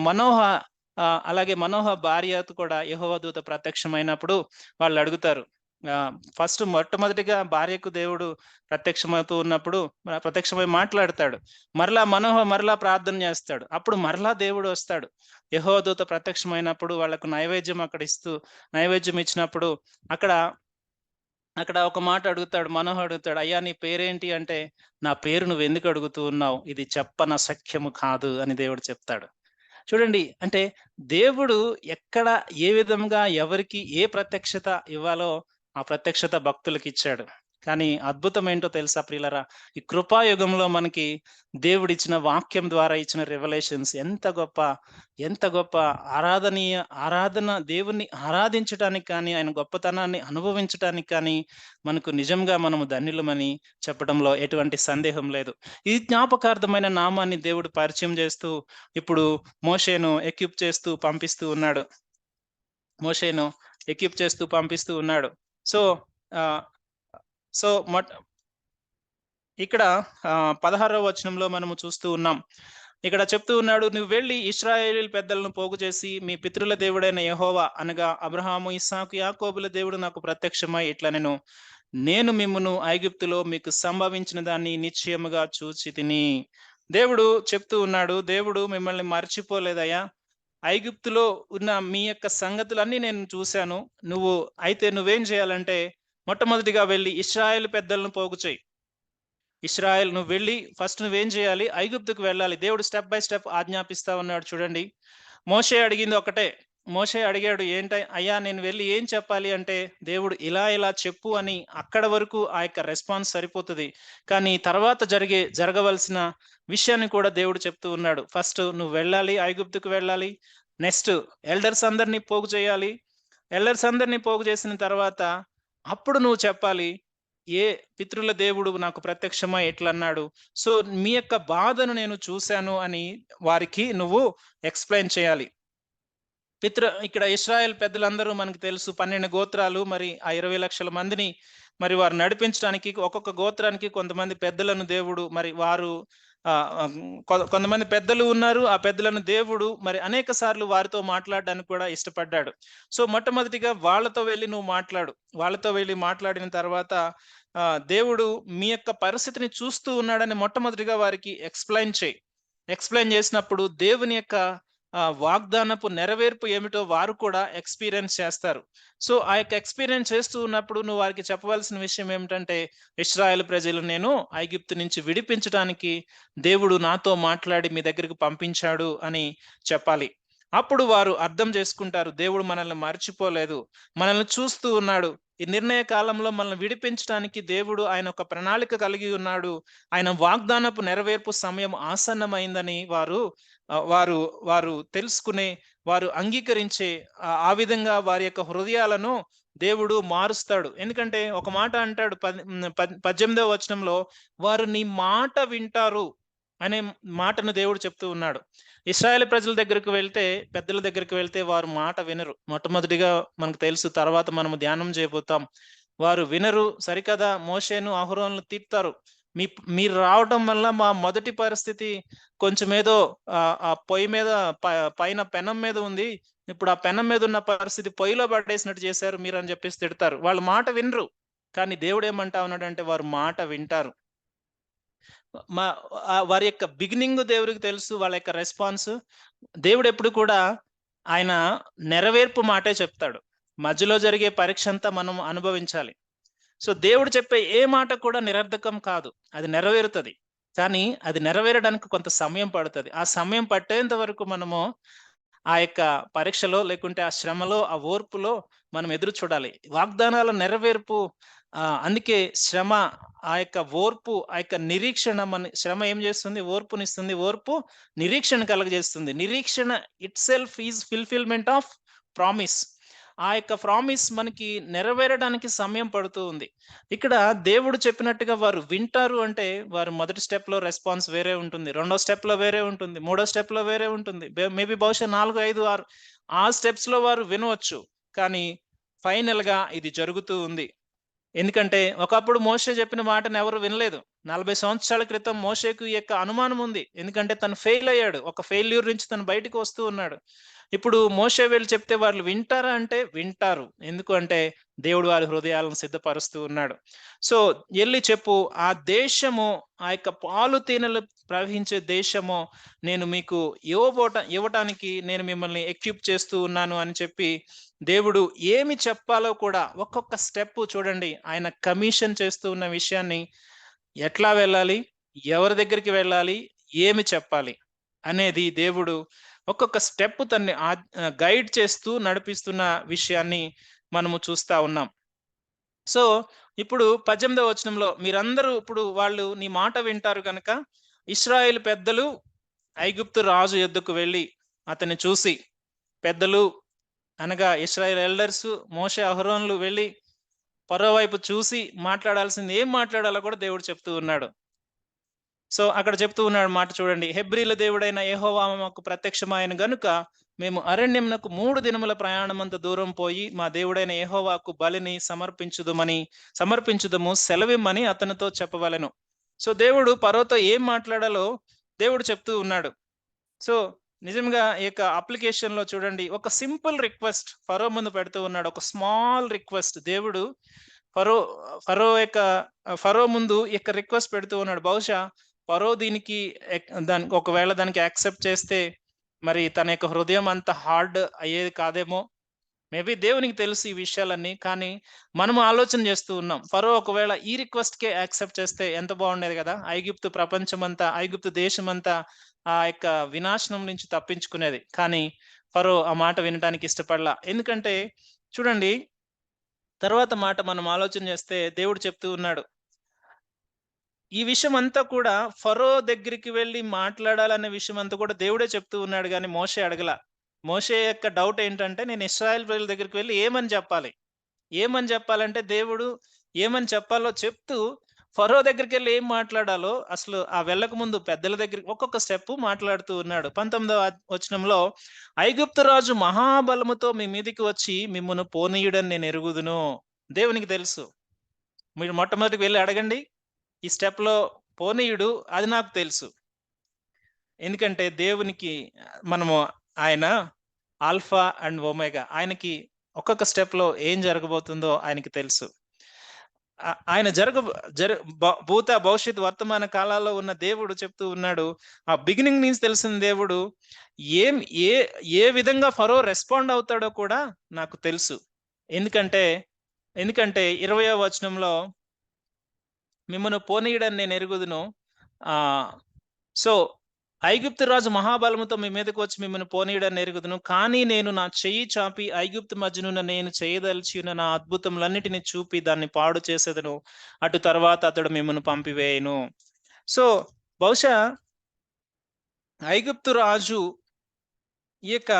మనోహ భార్యతో కూడా యెహోవా దూత ప్రత్యక్షమైనప్పుడు వాళ్ళు అడుగుతారు. ఫస్ట్ మొట్టమొదటిగా భార్యకు దేవుడు ప్రత్యక్షమై మాట్లాడతాడు. మరలా ప్రార్థన చేస్తాడు. అప్పుడు మరలా దేవుడు వస్తాడు. యెహోవా దూత ప్రత్యక్షమైనప్పుడు వాళ్ళకు నైవేద్యం ఇచ్చినప్పుడు అక్కడ అక్కడ ఒక మాట అడుగుతాడు. మనోహ అడుగుతాడు, "అయ్యా నీ పేరేంటి?" అంటే, "నా పేరు నువ్వెందుకు అడుగుతూ ఉన్నావు? ఇది చెప్పనసఖ్యము కాదు" అని దేవుడు చెప్తాడు. చూడండి అంటే దేవుడు ఎక్కడ, ఏ విధంగా, ఎవరికి ఏ ప్రత్యక్షత ఇవ్వాలో ఆ ప్రత్యక్షత భక్తులకిచ్చాడు. కానీ అద్భుతం ఏంటో తెలుసా ప్రియులారా? ఈ కృపాయుగంలో మనకి దేవుడిచ్చిన వాక్యం ద్వారా ఇచ్చిన రివలేషన్స్ ఎంత గొప్ప ఆరాధన దేవుణ్ణి ఆరాధించటానికి కానీ, ఆయన గొప్పతనాన్ని అనుభవించటానికి కానీ, మనకు నిజంగా మనము ధన్యులమని చెప్పడంలో ఎటువంటి సందేహం లేదు. ఈ జ్ఞాపకార్థమైన నామాన్ని దేవుడు పరిచయం చేస్తూ ఇప్పుడు మోషేను ఎక్విప్ చేస్తూ పంపిస్తూ ఉన్నాడు. మోషేను ఎక్విప్ చేస్తూ పంపిస్తూ ఉన్నాడు. సో, ఆహ్, సో, ఇక్కడ 16వ వచనంలో మనము చూస్తూ ఉన్నాం. ఇక్కడ చెప్తూ ఉన్నాడు, "నువ్వు వెళ్లి ఇశ్రాయేలీయుల పెద్దలను పోగు చేసి, మీ పితరుల దేవుడైన యెహోవా అనగా అబ్రహాము, ఇస్సాకు, యాకోబుల దేవుడు నాకు ప్రత్యక్షమై ఇట్లనెను, నేను మిమ్మును ఐగుప్తులో మీకు సంభవించిన దాన్ని నిశ్చయముగా చూచితిని." దేవుడు చెప్తూ ఉన్నాడు, "దేవుడు మిమ్మల్ని మర్చిపోలేదయ్యా. ఐగుప్తులో ఉన్న మీ యొక్క సంగతులన్నీ నేను చూశాను. నువ్వేం చేయాలంటే, మొట్టమొదటిగా వెళ్లి ఇశ్రాయేలు పెద్దలను పోగు చెయ్యి. నువ్వు వెళ్లి ఫస్ట్ నువ్వేం చేయాలి? ఐగుప్తుకు వెళ్ళాలి." దేవుడు స్టెప్ బై స్టెప్ ఆజ్ఞాపిస్తా ఉన్నాడు చూడండి. మోషే అడిగింది ఒకటే. మోషే అడిగాడు, అయ్యా నేను వెళ్లి ఏం చెప్పాలి అంటే, దేవుడు ఇలా చెప్పు అని అక్కడ వరకు ఆ యొక్క రెస్పాన్స్ సరిపోతది. కానీ తర్వాత జరగవలసిన విషయాన్ని కూడా దేవుడు చెప్తూ ఉన్నాడు. ఫస్ట్ నువ్వు వెళ్ళాలి, ఐగుప్తుకు వెళ్ళాలి. నెక్స్ట్ ఎల్డర్స్ అందరిని పోగు చేయాలి. ఎల్డర్స్ అందరిని పోగు చేసిన తర్వాత అప్పుడు నువ్వు చెప్పాలి, ఏ పితరుల దేవుడు నాకు ప్రత్యక్షమై ఎట్లన్నాడు. సో, మీ యొక్క బాధను నేను చూశాను అని వారికి నువ్వు ఎక్స్‌ప్లెయిన్ చేయాలి. ఇక్కడ ఇశ్రాయేల్ పెద్దలందరూ మనకు తెలుసు 12 గోత్రాలు మరి ఆ 20 లక్షల మందిని మరి వారు నడిపించడానికి ఒక్కొక్క గోత్రానికి కొంతమంది పెద్దలను దేవుడు మరి వారు ఆహ్, ఆహ్, కొంతమంది పెద్దలు ఉన్నారు. ఆ పెద్దలను దేవుడు మరి అనేక సార్లు వారితో మాట్లాడడానికి కూడా ఇష్టపడ్డాడు. సో, మొట్టమొదటిగా వాళ్ళతో వెళ్లి నువ్వు మాట్లాడు. వాళ్ళతో వెళ్లి మాట్లాడిన తర్వాత దేవుడు మీ యొక్క పరిస్థితిని చూస్తూ ఉన్నాడని మొట్టమొదటిగా వారికి ఎక్స్‌ప్లెయిన్ చెయి. ఎక్స్‌ప్లెయిన్ చేసినప్పుడు దేవుని యొక్క వాగ్దానపు నెరవేర్పు ఏమిటో వారు కూడా ఎక్స్‌పీరియన్స్ చేస్తారు. సో, ఆ యొక్క ఎక్స్‌పీరియన్స్ చేస్తూ ఉన్నప్పుడు నువ్వు వారికి చెప్పవలసిన విషయం ఏమిటంటే, ఇశ్రాయేలు ప్రజలు నేను ఐగుప్తు నుంచి విడిపించటానికి దేవుడు నాతో మాట్లాడి మీ దగ్గరికి పంపించాడు అని చెప్పాలి. అప్పుడు వారు అర్థం చేసుకుంటారు, దేవుడు మనల్ని మర్చిపోలేదు, మనల్ని చూస్తూ ఉన్నాడు. ఈ నిర్ణయ కాలంలో మనల్ని విడిపించడానికి దేవుడు ఆయన ఒక ప్రణాళిక కలిగి ఉన్నాడు. ఆయన వాగ్దానపు నెరవేర్పు సమయం ఆసన్నమైందని వారు వారు తెలుసుకునే, వారు అంగీకరించే, ఆ విధంగా వారి యొక్క హృదయాలను దేవుడు మారుస్తాడు. ఎందుకంటే ఒక మాట అంటాడు 18వ వచనంలో, వారు నీ మాట వింటారు అనే మాటను దేవుడు చెప్తూ ఉన్నాడు. ఇశ్రాయేల్ ప్రజల దగ్గరికి వెళ్తే, పెద్దల దగ్గరికి వెళ్తే వారు మాట వినరు. మొట్టమొదటిగా మనకు తెలుసు, తర్వాత మనము ధ్యానం చేయబోతాం. వారు వినరు, సరికదా మోషేను అహరోనులు తిడతారు. మీరు రావటం వల్ల మా మొదటి పరిస్థితి కొంచెం ఏదో ఆ పొయ్యి మీద పైన పెనం మీద ఉంది. ఇప్పుడు ఆ పెనం మీద ఉన్న పరిస్థితి పొయ్యిలో పడేసినట్టు చేశారు మీరు అని చెప్పేసి తిడతారు. వాళ్ళు మాట వినరు. కానీ దేవుడు ఏమంటా ఉన్నాడంటే వారు మాట వింటారు. వారి యొక్క బిగినింగ్ దేవుడికి తెలుసు, వాళ్ళ యొక్క రెస్పాన్స్. దేవుడు ఎప్పుడు కూడా ఆయన నెరవేర్పు మాటే చెప్తాడు. మధ్యలో జరిగే పరీక్ష అంతా మనం అనుభవించాలి. సో దేవుడు చెప్పే ఏ మాట కూడా నిరర్ధకం కాదు, అది నెరవేరుతుంది. కానీ అది నెరవేరడానికి కొంత సమయం పడుతుంది. ఆ సమయం పట్టేంత వరకు మనము ఆ యొక్క పరీక్షలో, లేకుంటే ఆ శ్రమలో, ఆ ఓర్పులో మనం ఎదురు చూడాలి. వాగ్దానాల నెరవేర్పు, అందుకే శ్రమ, ఆ యొక్క ఓర్పు, ఆ యొక్క నిరీక్షణ, శ్రమ ఏం చేస్తుంది? ఓర్పునిస్తుంది. ఓర్పు నిరీక్షణ కలుగజేస్తుంది. నిరీక్షణ it self is fulfilment of promise. ఆ యొక్క ప్రామిస్ మనకి నెరవేరడానికి సమయం పడుతూ ఉంది. ఇక్కడ దేవుడు చెప్పినట్టుగా వారు వింటారు అంటే, వారు మొదటి స్టెప్ లో రెస్పాన్స్ వేరే ఉంటుంది, రెండో స్టెప్ లో వేరే ఉంటుంది, మూడో స్టెప్ లో వేరే ఉంటుంది, మేబీ బహుశా 4, 5, 6 ఆ స్టెప్స్ లో వారు వినవచ్చు. కానీ ఫైనల్ గా ఇది జరుగుతూ ఉంది. ఎందుకంటే ఒకప్పుడు మోషే చెప్పిన మాటను ఎవరు వినలేదు. 40 సంవత్సరాల క్రితం మోషేకు ఈ యొక్క అనుమానం ఉంది. ఎందుకంటే తను ఫెయిల్ అయ్యాడు. ఒక ఫెయిల్యూర్ నుంచి తను బయటకు వస్తూ ఉన్నాడు. ఇప్పుడు మోషే వీళ్ళు చెప్తే వాళ్ళు వింటారా అంటే వింటారు. ఎందుకు అంటే దేవుడు వారి హృదయాలను సిద్ధపరుస్తూ ఉన్నాడు. సో ఎల్లి చెప్పు, ఆ దేశము, ఆ యొక్క పాలు తేనెలు ప్రవహించే దేశము నేను మీకు ఇవ్వటానికి నేను మిమ్మల్ని ఎక్విప్ చేస్తూ ఉన్నాను అని చెప్పి దేవుడు ఏమి చెప్పాలో కూడా ఒక్కొక్క స్టెప్ చూడండి, ఆయన కమిషన్ చేస్తూ ఉన్న విషయాన్ని, ఎట్లా వెళ్ళాలి, ఎవరి దగ్గరికి వెళ్ళాలి, ఏమి చెప్పాలి అనేది దేవుడు ఒక్కొక్క స్టెప్ తన్ని గైడ్ చేస్తూ నడిపిస్తున్న విషయాన్ని మనము చూస్తా ఉన్నాం. సో ఇప్పుడు 18వ వచనంలో, మీరందరూ ఇప్పుడు వాళ్ళు నీ మాట వింటారు కనుక ఇశ్రాయేలు పెద్దలు ఐగుప్తు రాజు యొద్దకు వెళ్ళి అతన్ని చూసి, పెద్దలు అనగా ఇశ్రాయేల్ ఎల్డర్స్, మోషే అహరోనులు వెళ్ళి ఫరో వైపు చూసి మాట్లాడాల్సింది ఏం మాట్లాడాలో కూడా దేవుడు చెప్తూ ఉన్నాడు. సో అక్కడ చెప్తూ ఉన్నాడు మాట చూడండి, హెబ్రీల దేవుడైన యెహోవా మాకు ప్రత్యక్షమైన గనుక మేము అరణ్యమునకు 3 దినముల ప్రయాణమంత దూరం పోయి మా దేవుడైన యెహోవాకు బలిని సమర్పించుదము సెలవిమ్మని అతనితో చెప్పవలెను. సో దేవుడు ఫరోతో ఏం మాట్లాడాలో దేవుడు చెప్తూ ఉన్నాడు. సో నిజంగా ఈ యొక్క అప్లికేషన్ లో చూడండి, ఒక సింపుల్ రిక్వెస్ట్ ఫరో ముందు పెడుతూ ఉన్నాడు. ఒక స్మాల్ రిక్వెస్ట్ దేవుడు ఫరో ఫరో ముందు ఈ యొక్క రిక్వెస్ట్ పెడుతూ ఉన్నాడు. బహుశా ఫరో దానికి ఒకవేళ దానికి యాక్సెప్ట్ చేస్తే మరి తన యొక్క హృదయం అంత హార్డ్ అయ్యేది కాదేమో. మేబీ దేవునికి తెలుసు ఈ విషయాలన్నీ. కానీ మనము ఆలోచన చేస్తూ ఉన్నాం, ఫరో ఒకవేళ ఈ రిక్వెస్ట్ కే యాక్సెప్ట్ చేస్తే ఎంత బాగుండేది కదా. ఐగుప్తు దేశం అంతా ఆ యొక్క వినాశనం నుంచి తప్పించుకునేది. కానీ ఫరో ఆ మాట వినటానికి ఇష్టపడలా. ఎందుకంటే చూడండి, తర్వాత మాట మనం ఆలోచన చేస్తే దేవుడు చెప్తూ ఉన్నాడు, ఈ విషయం అంతా కూడా ఫరో దగ్గరికి వెళ్ళి మాట్లాడాలనే విషయం అంతా కూడా దేవుడే చెప్తూ ఉన్నాడు, కానీ మోషే అడగల. మోషే యొక్క డౌట్ ఏంటంటే, నేను ఇశ్రాయేల్ ప్రజల దగ్గరికి వెళ్ళి ఏమని చెప్పాలి? ఏమని చెప్పాలంటే దేవుడు ఏమని చెప్పాలో చెప్తూ, ఫరో దగ్గరికి వెళ్ళి ఏం మాట్లాడాలో అసలు ఆ వెళ్ళక ముందు పెద్దల దగ్గరికి ఒక్కొక్క స్టెప్ మాట్లాడుతూ ఉన్నాడు. 19వ వచనంలో, ఐగుప్తు రాజు మహాబలముతో మీ మీదికి వచ్చి మిమ్మును పోనీయుడని నేను ఎరుగుదును. దేవునికి తెలుసు. మీరు మొట్టమొదటికి వెళ్ళి అడగండి, ఈ స్టెప్ లో పోనీయుడు అది నాకు తెలుసు. ఎందుకంటే దేవునికి ఆయన ఆల్ఫా అండ్ ఒమేగా. ఆయనకి ఒక్కొక్క స్టెప్ లో ఏం జరగబోతుందో ఆయనకి తెలుసు. ఆయన భూత, భవిష్యత్, వర్తమాన కాలాల్లో ఉన్న దేవుడు చెప్తూ ఉన్నాడు. ఆ బిగినింగ్ నుంచి తెలిసిన దేవుడు ఏ విధంగా ఫరో రెస్పాండ్ అవుతాడో కూడా నాకు తెలుసు. ఎందుకంటే 20వ వచనంలో, మిమ్మను పోనీయడని నేను ఎరుగుదును. సో ఐగుప్తు రాజు మహాబలముతో మీ మీదకి వచ్చి మిమ్మల్ని పోనీయడని ఎరుగుదును. కానీ నేను నా చెయ్యి చాపి ఐగుప్తు మధ్యనున్న నేను చేయదలిచిన నా అద్భుతములన్నిటిని చూపి దాన్ని పాడు చేసేదను. అటు తర్వాత అతడు మిమ్మల్ని పంపివేయును. సో బహుశా ఐగుప్తు రాజు ఈ యొక్క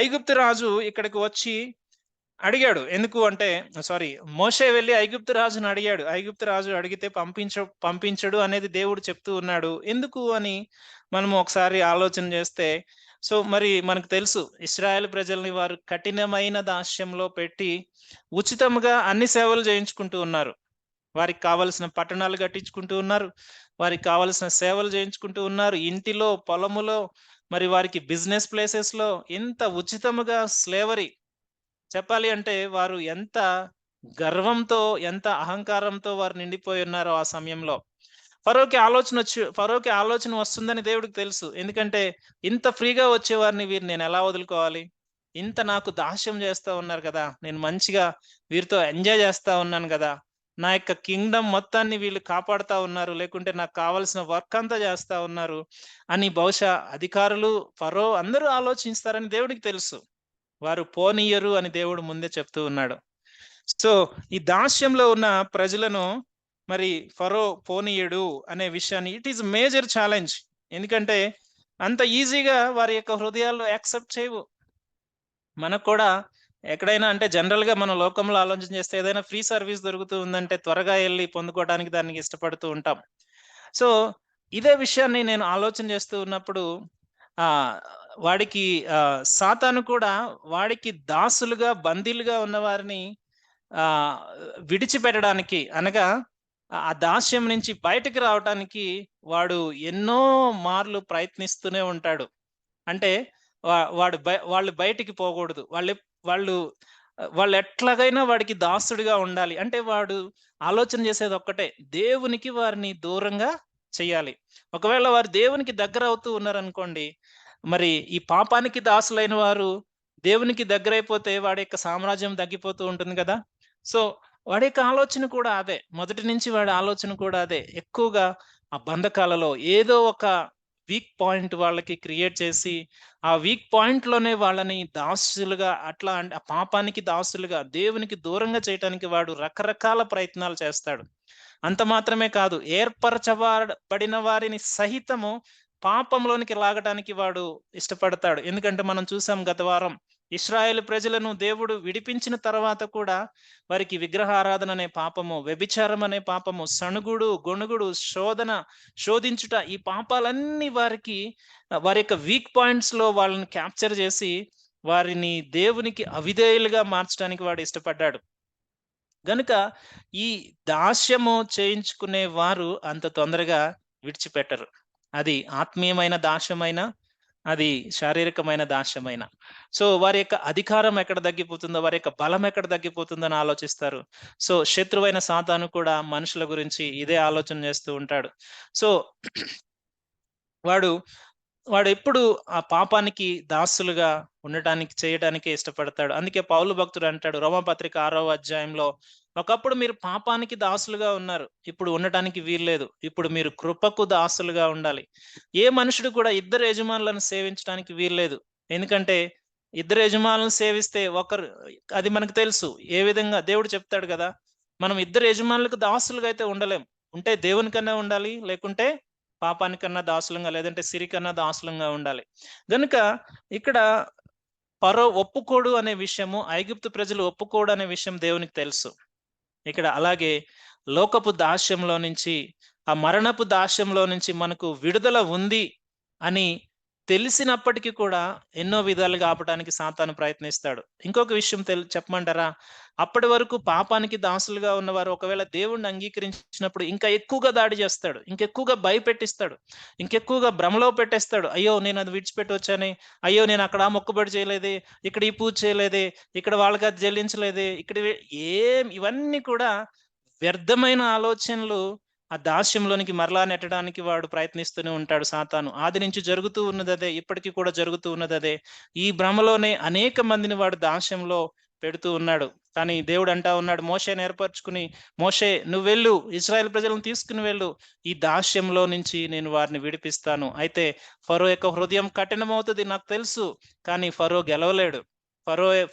ఐగుప్తు రాజు ఇక్కడికి వచ్చి అడిగాడు. ఎందుకు అంటే మోషే వెళ్ళి ఐగుప్తు రాజుని అడిగాడు. ఐగుప్తు రాజు అడిగితే పంపించడు అనేది దేవుడు చెప్తూ ఉన్నాడు. ఎందుకు అని మనము ఒకసారి ఆలోచన చేస్తే, సో మరి మనకు తెలుసు ఇశ్రాయేల్ ప్రజల్ని వారు కఠినమైన దాస్యంలో పెట్టి ఉచితంగా అన్ని సేవలు చేయించుకుంటూ ఉన్నారు. వారికి కావలసిన పట్టణాలు కట్టించుకుంటూ ఉన్నారు. వారికి కావలసిన సేవలు చేయించుకుంటూ ఉన్నారు. ఇంటిలో, పొలములో, మరి వారికి బిజినెస్ ప్లేసెస్ లో ఎంత ఉచితముగా స్లేవరీ. చెప్పాలి అంటే వారు ఎంత గర్వంతో, ఎంత అహంకారంతో వారు నిండిపోయి ఉన్నారో ఆ సమయంలో. ఫరోకి ఆలోచన వస్తుందని దేవుడికి తెలుసు. ఎందుకంటే ఇంత ఫ్రీగా వచ్చే వారిని వీరు నేను ఎలా వదులుకోవాలి? ఇంత నాకు దాస్యం చేస్తా ఉన్నారు కదా, నేను మంచిగా వీరితో ఎంజాయ్ చేస్తా ఉన్నాను కదా, నా యొక్క కింగ్డమ్ మొత్తాన్ని వీళ్ళు కాపాడుతా ఉన్నారు, లేకుంటే నాకు కావాల్సిన వర్క్ అంతా చేస్తా ఉన్నారు అని బహుశా అధికారులు, ఫరో అందరూ ఆలోచిస్తారని దేవుడికి తెలుసు. వారు పోనీయరు అని దేవుడు ముందే చెప్తూ ఉన్నాడు. సో ఈ దాస్యంలో ఉన్న ప్రజలను మరి ఫరో పోనీయుడు అనే విషయాన్ని, ఇట్ ఈస్ మేజర్ ఛాలెంజ్. ఎందుకంటే అంత ఈజీగా వారి యొక్క హృదయాల్లో యాక్సెప్ట్ చేయవు. మనకు కూడా ఎక్కడైనా అంటే జనరల్ గా మనం లోకంలో ఆలోచన చేస్తే ఏదైనా ఫ్రీ సర్వీస్ దొరుకుతూ ఉందంటే త్వరగా వెళ్ళి పొందుకోవడానికి దానికి ఇష్టపడుతూ ఉంటాం. సో ఇదే విషయాన్ని నేను ఆలోచన చేస్తూ ఉన్నప్పుడు వాడికి సాతాను కూడా వాడికి దాసులుగా, బందీలుగా ఉన్న వారిని విడిచిపెట్టడానికి, అనగా ఆ దాస్యం నుంచి బయటకు రావడానికి వాడు ఎన్నో మార్లు ప్రయత్నిస్తూనే ఉంటాడు. అంటే వాళ్ళు బయటికి పోకూడదు. వాళ్ళు ఎట్లాగైనా వాడికి దాసుడిగా ఉండాలి. అంటే వాడు ఆలోచన చేసేది ఒక్కటే, దేవునికి వారిని దూరంగా చెయ్యాలి. ఒకవేళ వారు దేవునికి దగ్గర అవుతూ ఉన్నారనుకోండి, మరి ఈ పాపానికి దాసులైన వారు దేవునికి దగ్గరైపోతే వాడి యొక్క సామ్రాజ్యం తగ్గిపోతూ ఉంటుంది కదా. సో వాడి యొక్క ఆలోచన కూడా అదే, మొదటి నుంచి వాడి ఆలోచన కూడా అదే. ఎక్కువగా ఆ బంధకాలలో ఏదో ఒక వీక్ పాయింట్ వాళ్ళకి క్రియేట్ చేసి, ఆ వీక్ పాయింట్ లోనే వాళ్ళని దాసులుగా, అట్లా ఆ పాపానికి దాసులుగా, దేవునికి దూరంగా చేయటానికి వాడు రకరకాల ప్రయత్నాలు చేస్తాడు. అంత మాత్రమే కాదు, ఏర్పరచబడిన వారిని సహితము పాపంలోనికి లాగటానికి వాడు ఇష్టపడతాడు. ఎందుకంటే మనం చూసాం గత వారం, ఇశ్రాయేలు ప్రజలను దేవుడు విడిపించిన తర్వాత కూడా వారికి విగ్రహారాధన అనే పాపము, వ్యభిచారం అనే పాపము, సణుగుడు, గొణుగుడు, శోధించుట, ఈ పాపాలన్నీ వారి యొక్క వీక్ పాయింట్స్ లో వాళ్ళని క్యాప్చర్ చేసి వారిని దేవునికి అవిధేయులుగా మార్చడానికి వాడు ఇష్టపడ్డాడు. గనుక ఈ దాస్యము చేయించుకునే వారు అంత తొందరగా విడిచిపెట్టరు. అది ఆత్మీయమైన దాస్యమైన, అది శారీరకమైన దాస్యమైన. సో వారి యొక్క అధికారం ఎక్కడ తగ్గిపోతుందో, వారి యొక్క బలం ఎక్కడ తగ్గిపోతుందో అని ఆలోచిస్తారు. సో శత్రువైన సాతాను కూడా మనుషుల గురించి ఇదే ఆలోచన చేస్తూ ఉంటాడు. సో వాడు ఎప్పుడు ఆ పాపానికి దాసులుగా చేయటానికి ఇష్టపడతాడు. అందుకే పౌలు భక్తుడు అంటాడు రోమాపత్రిక 6వ అధ్యాయంలో, ఒకప్పుడు మీరు పాపానికి దాసులుగా ఉన్నారు, ఇప్పుడు ఉండటానికి వీల్లేదు, ఇప్పుడు మీరు కృపకు దాసులుగా ఉండాలి. ఏ మనుషుడు కూడా ఇద్దరు యజమానులను సేవించడానికి వీల్లేదు. ఎందుకంటే ఇద్దరు యజమానులను సేవిస్తే అది మనకు తెలుసు ఏ విధంగా దేవుడు చెప్తాడు కదా, మనం ఇద్దరు యజమానులకు దాసులుగా అయితే ఉండలేం. ఉంటే దేవునికన్నా ఉండాలి, లేకుంటే పాపానికన్నా దాసులంగా, లేదంటే సిరికన్నా దాసులంగా ఉండాలి. గనుక ఇక్కడ ఫరో ఒప్పుకోడు అనే విషయము, ఐగుప్తు ప్రజలు ఒప్పుకోడు అనే విషయం దేవునికి తెలుసు. ఇక్కడ అలాగే లోకపు దాస్యంలో నుంచి, ఆ మరణపు దాస్యంలో నుంచి మనకు విడుదల ఉంది అని తెలిసినప్పటికీ కూడా ఎన్నో విధాలుగా ఆపడానికి సాతాను ప్రయత్నిస్తాడు. ఇంకొక విషయం చెప్పమంటారా, అప్పటి వరకు పాపానికి దాసులుగా ఉన్నవారు ఒకవేళ దేవుణ్ణి అంగీకరించినప్పుడు ఇంకా ఎక్కువగా దాడి చేస్తాడు, ఇంకెక్కువగా భయపెట్టిస్తాడు, ఇంకెక్కువగా భ్రమలో పెట్టేస్తాడు. అయ్యో నేను అది విడిచిపెట్టి వచ్చానే, అయ్యో నేను అక్కడ మొక్కుబడి చేయలేదే, ఇక్కడ ఈ పూజ చేయలేదే, ఇక్కడ వాళ్ళకి అది చెల్లించలేదే, ఇవన్నీ కూడా వ్యర్థమైన ఆలోచనలు. ఆ దాస్యంలోనికి మరలా నెట్టడానికి వాడు ప్రయత్నిస్తూనే ఉంటాడు సాతాను. ఆది నుంచి జరుగుతూ ఉన్నది అదే, ఇప్పటికీ కూడా జరుగుతూ ఉన్నది అదే. ఈ భ్రమలోనే అనేక మందిని వాడు దాస్యంలో పెడుతూ ఉన్నాడు. కానీ దేవుడు అంటా ఉన్నాడు మోషేని ఏర్పరచుకుని, "మోషే నువ్వు వెళ్ళు, ఇశ్రాయేలు ప్రజలను తీసుకుని వెళ్ళు. ఈ దాస్యంలో నుంచి నేను వారిని విడిపిస్తాను. అయితే ఫరో యొక్క హృదయం కఠినమవుతది నాకు తెలుసు. కానీ ఫరో గెలవలేడు.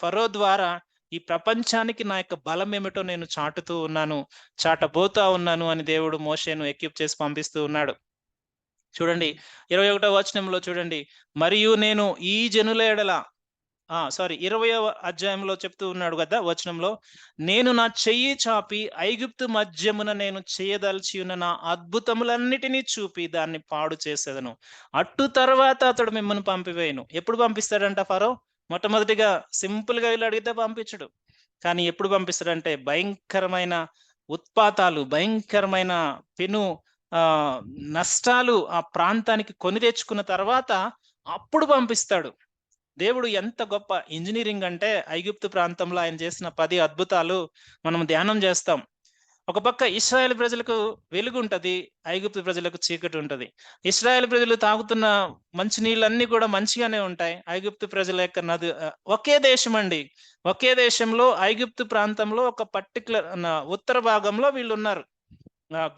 ఫరో ద్వారా ఈ ప్రపంచానికి నా యొక్క బలం ఏమిటో నేను చాటుతూ ఉన్నాను. చాటబోతా ఉన్నాను" అని దేవుడు మోషేను ఎక్విప్ చేసి పంపిస్తూ ఉన్నాడు. చూడండి 21వ వచనంలో చూడండి. "మరియు నేను ఈ జనుల ఎడల" 20వ అధ్యాయంలో చెప్తూ ఉన్నాడు గదా! వచనంలో, "నేను నా చెయ్యి చాపి ఐగుప్తు మధ్యమున నేను చేయదలిచి ఉన్న నా అద్భుతములన్నిటిని చూపి దాన్ని పాడు చేసేదను. అట్టు తర్వాత అతడు మిమ్మల్ని పంపివేయును." ఎప్పుడు పంపిస్తాడంట ఫరో? మొట్టమొదటిగా సింపుల్‌గా వీళ్ళు అడిగితే పంపించడు. కానీ ఎప్పుడు పంపిస్తాడంటే భయంకరమైన ఉత్పాతాలు, భయంకరమైన పెను ఆహ్, నష్టాలు ఆ ప్రాంతానికి కొని తెచ్చుకున్న తర్వాత అప్పుడు పంపిస్తాడు. దేవుడు ఎంత గొప్ప ఇంజినీరింగ్ అంటే ఐగుప్తు ప్రాంతంలో ఆయన చేసిన 10 అద్భుతాలు మనం ధ్యానం చేస్తాం. ఒక పక్క ఇశ్రాయేలు ప్రజలకు వెలుగుంటది. ఐగుప్తు ప్రజలకు చీకటి ఉంటది. ఇశ్రాయేలు ప్రజలు తాగుతున్న మంచినీళ్ళన్నీ కూడా మంచిగానే ఉంటాయి. ఐగుప్తు ప్రజల యొక్క ఒకే దేశమండి. ఒకే దేశంలో ఐగుప్తు ప్రాంతంలో ఒక పర్టిక్యులర్ ఉత్తర భాగంలో వీళ్ళున్నారు.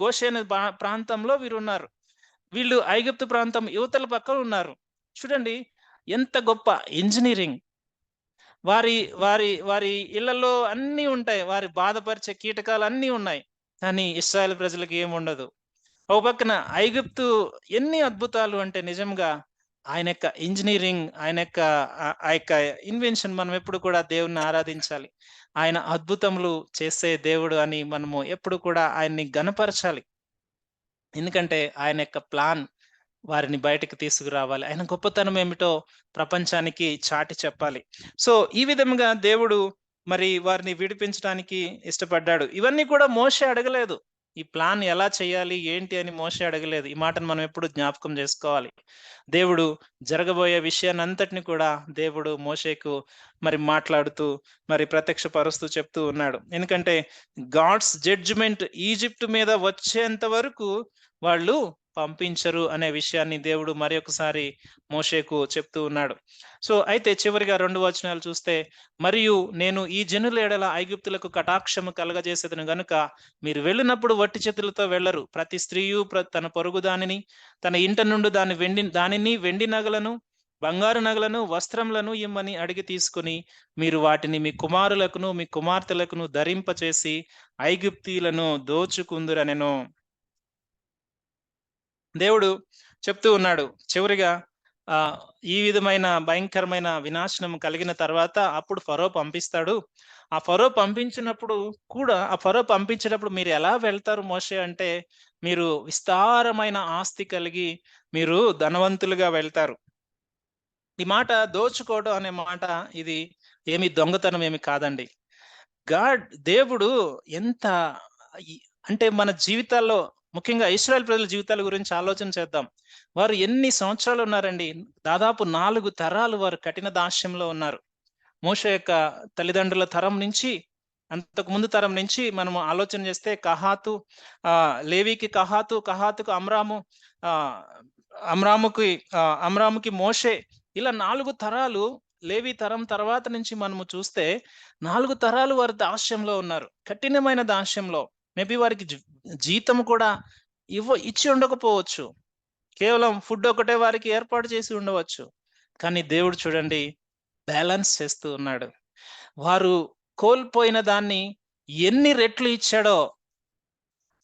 గోషెను ప్రాంతంలో వీరున్నారు. వీళ్ళు ఐగుప్తు ప్రాంతం యువతల పక్కన ఉన్నారు. చూడండి ఎంత గొప్ప ఇంజినీరింగ్. వారి వారి వారి ఇళ్ళల్లో అన్నీ ఉంటాయి. వారి బాధపరిచే కీటకాలు అన్నీ ఉన్నాయి. కానీ ఇశ్రాయేలు ప్రజలకి ఏముండదు. ఒక పక్కన ఐగుప్తు ఎన్ని అద్భుతాలు అంటే నిజంగా ఆయన యొక్క ఇంజినీరింగ్, ఆయన యొక్క ఆ యొక్క ఇన్వెన్షన్ మనం ఎప్పుడు కూడా దేవుణ్ణి ఆరాధించాలి. ఆయన అద్భుతములు చేసే దేవుడు అని మనము ఎప్పుడు కూడా ఆయన్ని ఘనపరచాలి. ఎందుకంటే ఆయన యొక్క ప్లాన్ వారిని బయటకి తీసుకురావాలి. ఆయన గొప్పతనం ఏమిటో ప్రపంచానికి చాటి చెప్పాలి. సో, ఈ విధంగా దేవుడు మరి వారిని విడిపించడానికి ఇష్టపడ్డాడు. ఇవన్నీ కూడా మోషే అడగలేదు. ఈ ప్లాన్ ఎలా చేయాలి, ఏంటి అని మోషే అడగలేదు. ఈ మాటను మనం ఎప్పుడు జ్ఞాపకం చేసుకోవాలి. దేవుడు జరగబోయే విషయాన్నంతటిని కూడా దేవుడు మోషేకు మరి మాట్లాడుతూ, మరి ప్రత్యక్షపరుస్తూ చెప్తూ ఉన్నాడు. ఎందుకంటే గాడ్స్ జడ్జ్‌మెంట్ ఈజిప్ట్ మీద వచ్చేంత వరకు వాళ్ళు పంపించరు అనే విషయాన్ని దేవుడు మరొకసారి మోషేకు చెప్తూ ఉన్నాడు. సో, అయితే చివరిగా 2 వచనాలు చూస్తే, "మరియు నేను ఈ జనుల ఎడల ఐగుప్తులకు కటాక్షము కలగజేసేదను గనుక మీరు వెళ్ళినప్పుడు వట్టి చేతులతో వెళ్ళరు. ప్రతి స్త్రీయు తన పొరుగు దానిని, తన ఇంట నుండి దానిని వెండి నగలను, బంగారు నగలను, వస్త్రములను ఇమ్మని అడిగి తీసుకొని మీరు వాటిని మీ కుమారులకును, మీ కుమార్తెలకును ధరింపచేసి ఐగుప్తీయులను దోచుకుందురనెను." దేవుడు చెప్తూ ఉన్నాడు. చివరిగా ఈ విధమైన భయంకరమైన వినాశనం కలిగిన తర్వాత అప్పుడు ఫరో పంపిస్తాడు. ఆ ఫరో పంపించినప్పుడు కూడా ఆ ఫరో పంపించేటప్పుడు మీరు ఎలా వెళ్తారు మోషే అంటే, మీరు విస్తారమైన ఆస్తి కలిగి మీరు ధనవంతులుగా వెళ్తారు. ఈ మాట దోచుకోవడం అనే మాట ఇది ఏమి దొంగతనం ఏమి కాదండి. దేవుడు ఎంత ఈ అంటే మన జీవితాల్లో ముఖ్యంగా ఇశ్రాయేల్ ప్రజల జీవితాల గురించి ఆలోచన చేద్దాం. వారు ఎన్ని సంవత్సరాలు ఉన్నారండి. దాదాపు 4 తరాలు వారు కఠిన దాస్యంలో ఉన్నారు. మోషే యొక్క తల్లిదండ్రుల తరం నుంచి, అంతకు ముందు తరం నుంచి మనము ఆలోచన చేస్తే లేవీకి కహాతు, కహాతుకు అమ్రాము, ఆహ్, అమ్రాముకి మోషే, ఇలా 4 తరాలు లేవి తరం తర్వాత నుంచి మనము చూస్తే 4 తరాలు వారు దాస్యంలో ఉన్నారు. కఠినమైన దాస్యంలో. మేబీ వారికి జీతం కూడా ఇచ్చి ఉండకపోవచ్చు. కేవలం ఫుడ్ ఒకటే వారికి ఏర్పాటు చేసి ఉండవచ్చు. కానీ దేవుడు చూడండి బ్యాలెన్స్ చేస్తూ ఉన్నాడు. వారు కోల్పోయిన దాన్ని ఎన్ని రెట్లు ఇచ్చాడో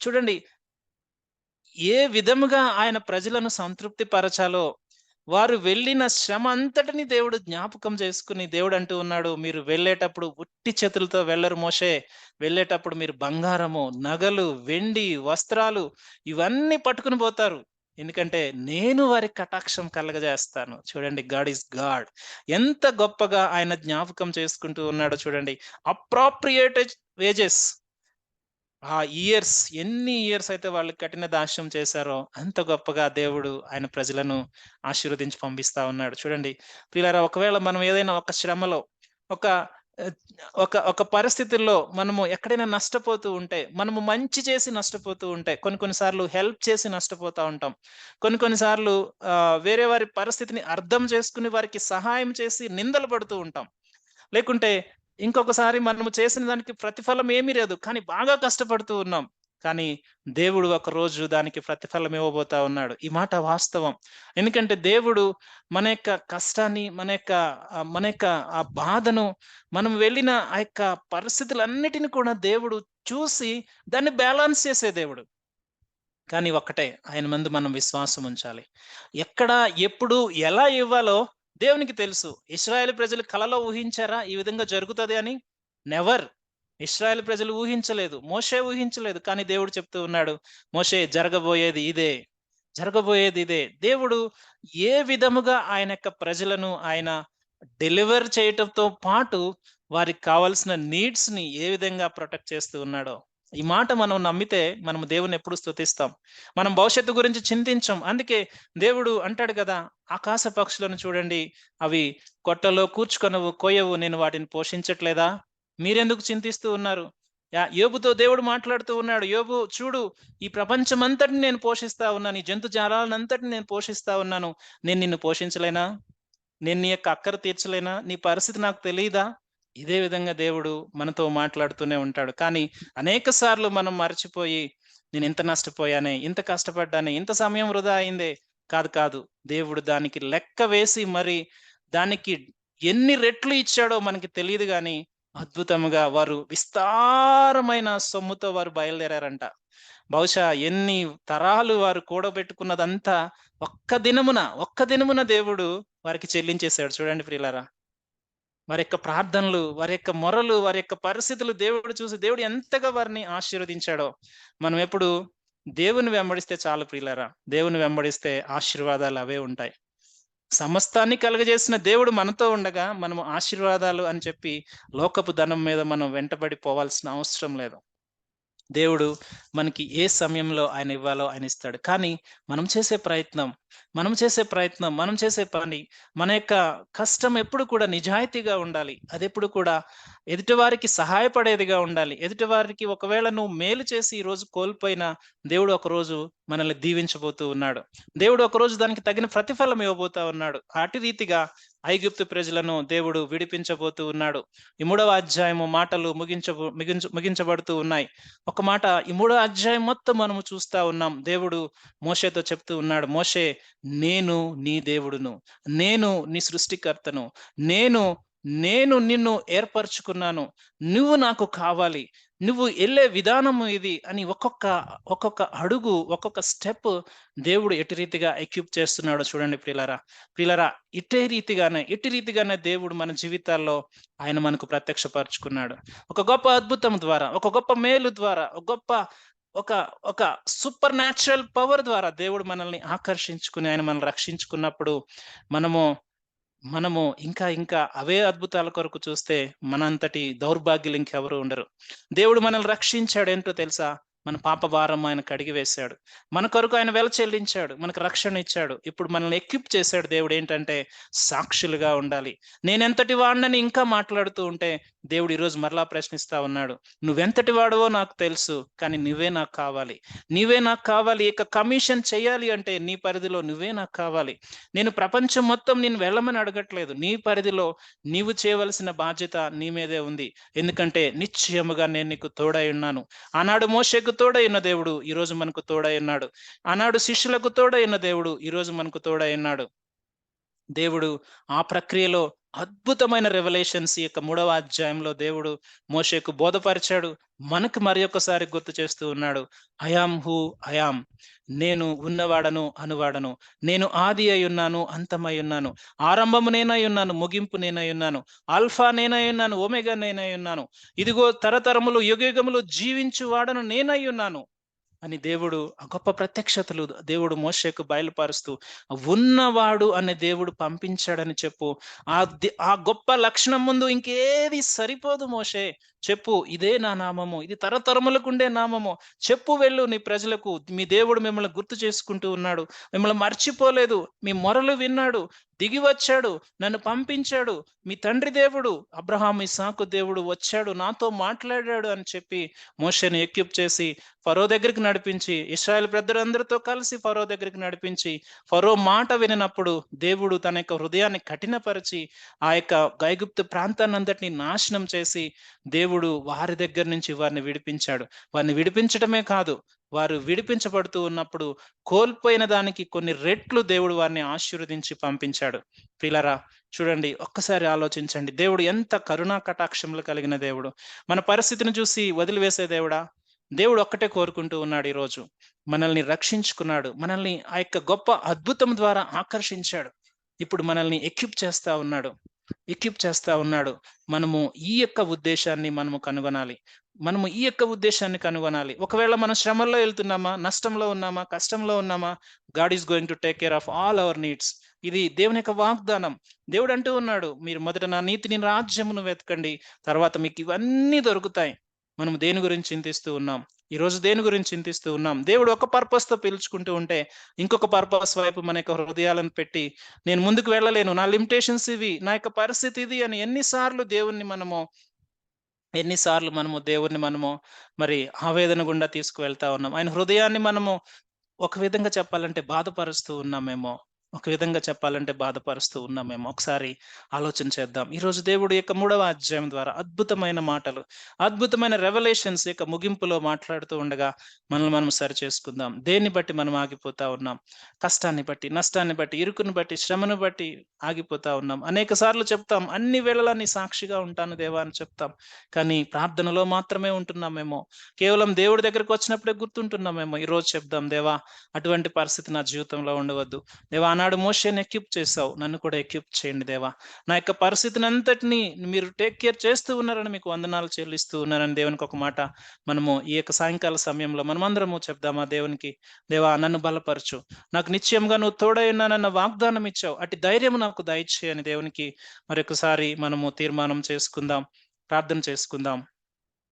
చూడండి. ఏ విధముగా ఆయన ప్రజలను సంతృప్తి పరచాలో, వారు వెళ్ళిన శ్రమ అంతటిని దేవుడు జ్ఞాపకం చేసుకొని దేవుడు అంటూ ఉన్నాడు, "మీరు వెళ్ళేటప్పుడు ఉట్టి చేతులతో వెళ్ళరు మోషే. వెళ్ళేటప్పుడు మీరు బంగారము, నగలు, వెండి, వస్త్రాలు ఇవన్నీ పట్టుకొని పోతారు. ఎందుకంటే నేను వారికి కటాక్షం కలగజేస్తాను." చూడండి గాడ్ ఈస్ గాడ్. ఎంత గొప్పగా ఆయన జ్ఞాపకం చేసుకుంటూ ఉన్నాడో చూడండి. అప్రాప్రియేటెడ్ వేజెస్, ఆ ఎన్ని ఇయర్స్ అయితే వాళ్ళు కఠిన దాస్యం చేశారో అంత గొప్పగా దేవుడు ఆయన ప్రజలను ఆశీర్వదించి పంపిస్తా ఉన్నాడు. చూడండి ప్రియులారా, ఒకవేళ మనం ఏదైనా ఒక శ్రమలో, ఒక ఆహ్, ఒక ఒక పరిస్థితుల్లో మనము ఎక్కడైనా నష్టపోతూ ఉంటే, మనము మంచి చేసి నష్టపోతూ ఉంటే, కొన్ని సార్లు హెల్ప్ చేసి నష్టపోతా ఉంటాం. కొన్ని సార్లు వేరే వారి పరిస్థితిని అర్థం చేసుకుని వారికి సహాయం చేసి నిందలు పడుతూ ఉంటాం. లేకుంటే ఇంకొకసారి మనము చేసిన దానికి ప్రతిఫలం ఏమీ లేదు. కానీ బాగా కష్టపడుతూ ఉన్నాం. కానీ దేవుడు ఒకరోజు దానికి ప్రతిఫలం ఇవ్వబోతా ఉన్నాడు. ఈ మాట వాస్తవం. ఎందుకంటే దేవుడు మన యొక్క కష్టాన్ని, మన యొక్క ఆ బాధను, మనం వెళ్ళిన ఆ యొక్క పరిస్థితులన్నిటిని కూడా దేవుడు చూసి దాన్ని బ్యాలెన్స్ చేసే దేవుడు. కానీ ఒక్కటే, ఆయన ముందు మనం విశ్వాసం ఉంచాలి. ఎక్కడ, ఎప్పుడు, ఎలా ఇవ్వాలో దేవునికి తెలుసు. ఇశ్రాయేలు ప్రజలు కలలో ఊహించారా ఈ విధంగా జరుగుతది అని? నెవర్. ఇశ్రాయేలు ప్రజలు ఊహించలేదు. మోషే ఊహించలేదు. కానీ దేవుడు చెప్తూ ఉన్నాడు, మోషే జరగబోయేది ఇదే. జరగబోయేది ఇదే. దేవుడు ఏ విధముగా ఆయన యొక్క ప్రజలను ఆయన డెలివర్ చేయటంతో పాటు వారికి కావాల్సిన నీడ్స్‌ని ఏ విధంగా ప్రొటెక్ట్ చేస్తూ ఉన్నాడో. ఈ మాట మనం నమ్మితే మనం దేవుడిని ఎప్పుడు స్తుతిస్తాం. మనం భవిష్యత్తు గురించి చింతించం. అందుకే దేవుడు అంటాడు కదా! ఆకాశ పక్షులను చూడండి. అవి కొట్టలో కూర్చుకొనవు, కోయవు. నేను వాటిని పోషించట్లేదా? మీరెందుకు చింతిస్తూ ఉన్నారు? యోబుతో దేవుడు మాట్లాడుతూ ఉన్నాడు. యోబు చూడు, ఈ ప్రపంచమంతటిని నేను పోషిస్తా ఉన్నాను. ఈ జంతుజాలాలనంతటిని నేను పోషిస్తా ఉన్నాను. నేను నిన్ను పోషించలేనా? నేను నీ యొక్క అక్కర తీర్చలేనా? నీ పరిస్థితి నాకు తెలీదా? ఇదే విధంగా దేవుడు మనతో మాట్లాడుతూనే ఉంటాడు. కానీ అనేక సార్లు మనం మరచిపోయి, నేనింత నష్టపోయానే, ఇంత కష్టపడ్డానే, ఇంత సమయం వృధా అయిందే. కాదు, కాదు. దేవుడు దానికి లెక్క వేసి మరి దానికి ఎన్ని రెట్లు ఇచ్చాడో మనకి తెలీదు గానీ, అద్భుతముగా వారు విస్తారమైన సొమ్ముతో వారు బయలుదేరారంట. బహుశా ఎన్ని తరాలు వారు కూడబెట్టుకున్నదంతా ఒక్క దినమున దేవుడు వారికి చెల్లించేసాడు. చూడండి ప్రియులారా. వారి యొక్క ప్రార్థనలు, వారి యొక్క మొరలు, వారి యొక్క పరిస్థితులు దేవుడు చూసి దేవుడు ఎంతగా వారిని ఆశీర్వదించాడో. మనం ఎప్పుడు దేవుని వెంబడిస్తే చాలు ప్రియులారా. దేవుని వెంబడిస్తే ఆశీర్వాదాలు అవే ఉంటాయి. సమస్తాన్ని కలుగజేసిన దేవుడు మనతో ఉండగా, మనము ఆశీర్వాదాలు అని చెప్పి లోకపు ధనం మీద మనం వెంటబడి పోవాల్సిన అవసరం లేదు. దేవుడు మనకి ఏ సమయంలో ఆయన ఇవ్వాలో ఆయన ఇస్తాడు. కానీ మనం చేసే ప్రయత్నం, మనం చేసే పని, మన యొక్క కష్టం ఎప్పుడు కూడా నిజాయితీగా ఉండాలి. అదెప్పుడు కూడా ఎదుటివారికి సహాయపడేదిగా ఉండాలి. ఎదుటివారికి ఒకవేళ నువ్వు మేలు చేసి ఈరోజు కోల్పోయినా, దేవుడు ఒకరోజు మనల్ని దీవించబోతూ ఉన్నాడు. దేవుడు ఒకరోజు దానికి తగిన ప్రతిఫలం ఇవ్వబోతా ఉన్నాడు. అటు రీతిగా ఐగుప్తు ప్రజలను దేవుడు విడిపించబోతూ ఉన్నాడు. ఈ 3వ అధ్యాయము మాటలు ముగించబడుతూ ఉన్నాయి. ఒక మాట, ఈ 3వ అధ్యాయం మొత్తం మనము చూస్తా ఉన్నాం. దేవుడు మోషేతో చెప్తూ ఉన్నాడు, మోషే, నేను నీ దేవుడును, నేను నీ సృష్టికర్తను, నేను నేను నిన్ను ఏర్పరచుకున్నాను, నువ్వు నాకు కావాలి, నువ్వు ఎళ్ళే విధానము ఇది అని ఒక్కొక్క అడుగు, ఒక్కొక్క స్టెప్ దేవుడు ఎటు రీతిగా ఎక్విప్ చేస్తున్నాడో చూడండి ప్రియులారా. ప్రియులారా, ఇట్టి రీతిగానే దేవుడు మన జీవితాల్లో ఆయన మనకు ప్రత్యక్షపరుచుకున్నాడు. ఒక గొప్ప అద్భుతం ద్వారా, ఒక గొప్ప మేలు ద్వారా, ఒక ఒక సూపర్ న్యాచురల్ పవర్ ద్వారా దేవుడు మనల్ని ఆకర్షించుకుని ఆయన మనల్ని రక్షించుకున్నప్పుడు మనము ఇంకా అవే అద్భుతాల కొరకు చూస్తే మనంతటి దౌర్భాగ్యులు ఇంకెవరు ఉండరు. దేవుడు మనల్ని రక్షించాడు ఏంటో తెలుసా? మన పాప భారం ఆయన కడిగి వేశాడు. మన కొరకు ఆయన వెల చెల్లించాడు. మనకు రక్షణ ఇచ్చాడు. ఇప్పుడు మనల్ని ఎక్విప్ చేశాడు దేవుడు ఏంటంటే సాక్షులుగా ఉండాలి. నేనెంతటి వాడినని ఇంకా మాట్లాడుతూ ఉంటే దేవుడు ఈరోజు మరలా ప్రశ్నిస్తా ఉన్నాడు. నువ్వెంతటి వాడవో నాకు తెలుసు, కానీ నువ్వే నాకు కావాలి. నీవే నాకు కావాలి. ఇక కమిషన్ చేయాలి అంటే నీ పరిధిలో నువ్వే నాకు కావాలి. నేను ప్రపంచం మొత్తం నేను వెళ్ళమని అడగట్లేదు. నీ పరిధిలో నీవు చేయవలసిన బాధ్యత నీ మీదే ఉంది. ఎందుకంటే నిశ్చయముగా నేను నీకు తోడై ఉన్నాను. ఆనాడు మోషేకు తోడై ఉన్న దేవుడు ఈరోజు మనకు తోడై ఉన్నాడు. ఆనాడు శిష్యులకు తోడై ఉన్న దేవుడు ఈరోజు మనకు తోడై ఉన్నాడు. దేవుడు ఆ ప్రక్రియలో అద్భుతమైన రెవల్యూషన్స్ ఈ యొక్క 3వ అధ్యాయంలో దేవుడు మోషేకు బోధపరిచాడు. మనకు మరి ఒక్కసారి గుర్తు చేస్తూ ఉన్నాడు. I am who I yam. నేను ఉన్నవాడను, అనువాడను. నేను ఆది అయి ఉన్నాను, అంతమై ఉన్నాను. ఆరంభము నేనై ఉన్నాను, ముగింపు నేనై ఉన్నాను. ఆల్ఫా నేనై ఉన్నాను, ఒమేగా నేనై ఉన్నాను. ఇదిగో తరతరములు యుగయుగములు జీవించు వాడను నేనై ఉన్నాను అని దేవుడు ఆ గొప్ప ప్రత్యక్షతలు దేవుడు మోషేకు బయలుపరుస్తూ ఉన్నవాడు అనే దేవుడు పంపించాడని చెప్పు. ఆ గొప్ప లక్షణం ముందు ఇంకేది సరిపోదు మోషే. చెప్పు, ఇదే నా నామము, ఇది తరతరములకుండే నామము. చెప్పు వెళ్ళు నీ ప్రజలకు, మీ దేవుడు మిమ్మల్ని గుర్తు చేసుకుంటూ ఉన్నాడు. మిమ్మల్ని మర్చిపోలేదు. మీ మొరలు విన్నాడు. దిగి వచ్చాడు. నన్ను పంపించాడు. మీ తండ్రి దేవుడు అబ్రహాము, ఇస్సాకు దేవుడు వచ్చాడు. నాతో మాట్లాడాడు అని చెప్పి మోషేని ఎక్విప్ చేసి ఫరో దగ్గరికి నడిపించి, ఇశ్రాయేలు పెద్దలందరితో కలిసి ఫరో దగ్గరికి నడిపించి, ఫరో మాట విననప్పుడు దేవుడు తన యొక్క హృదయాన్ని కఠినపరిచి ఆ యొక్క ఐగుప్తు ప్రాంతాన్నంతటిని నాశనం చేసి దేవుడు వారి దగ్గర నుంచి వారిని విడిపించాడు. వారిని విడిపించడమే కాదు, వారు విడిపించబడుతూ ఉన్నప్పుడు కోల్పోయిన దానికి కొన్ని రెట్లు దేవుడు వారిని ఆశీర్వదించి పంపించాడు. ప్రియులారా, చూడండి, ఒక్కసారి ఆలోచించండి. దేవుడు ఎంత కరుణా కటాక్షములు కలిగిన దేవుడు. మన పరిస్థితిని చూసి వదిలివేసే దేవుడా? దేవుడు ఒక్కటే కోరుకుంటూ ఉన్నాడు ఈరోజు. మనల్ని రక్షించుకున్నాడు. మనల్ని ఆ యొక్క గొప్ప అద్భుతం ద్వారా ఆకర్షించాడు. ఇప్పుడు మనల్ని ఎక్విప్ చేస్తా ఉన్నాడు. మనము ఈ యొక్క ఉద్దేశాన్ని కనుగొనాలి. ఈ యొక్క ఉద్దేశాన్ని కనుగొనాలి. ఒకవేళ మనం శ్రమల్లో వెళ్తున్నామా, నష్టంలో ఉన్నామా, కష్టంలో ఉన్నామా, God is going to take care of all our needs. ఇది దేవుని యొక్క వాగ్దానం. దేవుడు అంటూ ఉన్నాడు, మీరు మొదట నా నీతిని, రాజ్యమును వెతకండి, తర్వాత మీకు ఇవన్నీ దొరుకుతాయి. మనం దేని గురించి చింతిస్తూ ఉన్నాం? ఈరోజు దేని గురించి చింతిస్తూ ఉన్నాం? దేవుడు ఒక పర్పస్ తో పిలుచుకుంటూ ఉంటే ఇంకొక పర్పస్ వైపు మన యొక్క హృదయాలను పెట్టి, నేను ముందుకు వెళ్ళలేను, నా లిమిటేషన్స్ ఇవి, నా యొక్క పరిస్థితి ఇది అని ఎన్నిసార్లు దేవుణ్ణి మనము మరి ఆవేదన గుండా తీసుకువెళ్తా ఉన్నాం. ఆయన హృదయాన్ని మనము ఒక విధంగా చెప్పాలంటే బాధపరుస్తూ ఉన్నామేమో. ఒకసారి ఆలోచన చేద్దాం. ఈరోజు దేవుడు యొక్క 3వ అధ్యాయం ద్వారా అద్భుతమైన మాటలు, అద్భుతమైన రెవల్యూషన్స్ యొక్క ముగింపులో మాట్లాడుతూ ఉండగా మనల్ని మనం సరి చేసుకుందాం. దేన్ని బట్టి మనం ఆగిపోతా ఉన్నాం? కష్టాన్ని బట్టి, నష్టాన్ని బట్టి, ఇరుకును బట్టి, శ్రమను బట్టి ఆగిపోతా ఉన్నాం. అనేక సార్లు చెప్తాం, అన్ని వేళలా నీ సాక్షిగా ఉంటాను దేవా అని చెప్తాం. కానీ ప్రార్థనలో మాత్రమే ఉంటున్నామేమో, కేవలం దేవుడి దగ్గరికి వచ్చినప్పుడే గుర్తుంటున్నామేమో. ఈరోజు చెప్దాం, దేవా అటువంటి పరిస్థితి నా జీవితంలో ఉండవద్దు. దేవా, ఆనాడు మోషేని ఎక్విప్ చేసావు, నన్ను కూడా ఎక్విప్ చేయండి దేవా. నా యొక్క పరిస్థితిని అంతటిని మీరు టేక్ కేర్ చేస్తూ ఉన్నారని మీకు వందనాలు చెల్లిస్తూ ఉన్నారని దేవునికి ఒక మాట మనము ఈ యొక్క సాయంకాల సమయంలో మనమందరము చెప్దామా దేవునికి? దేవా, నన్ను బలపరచు, నాకు నిశ్చయంగా నువ్వు తోడై ఉన్నానన్న వాగ్దానం ఇచ్చావు, అటు ధైర్యం నాకు దయచేయని దేవునికి మరొకసారి మనము తీర్మానం చేసుకుందాం, ప్రార్థన చేసుకుందాం.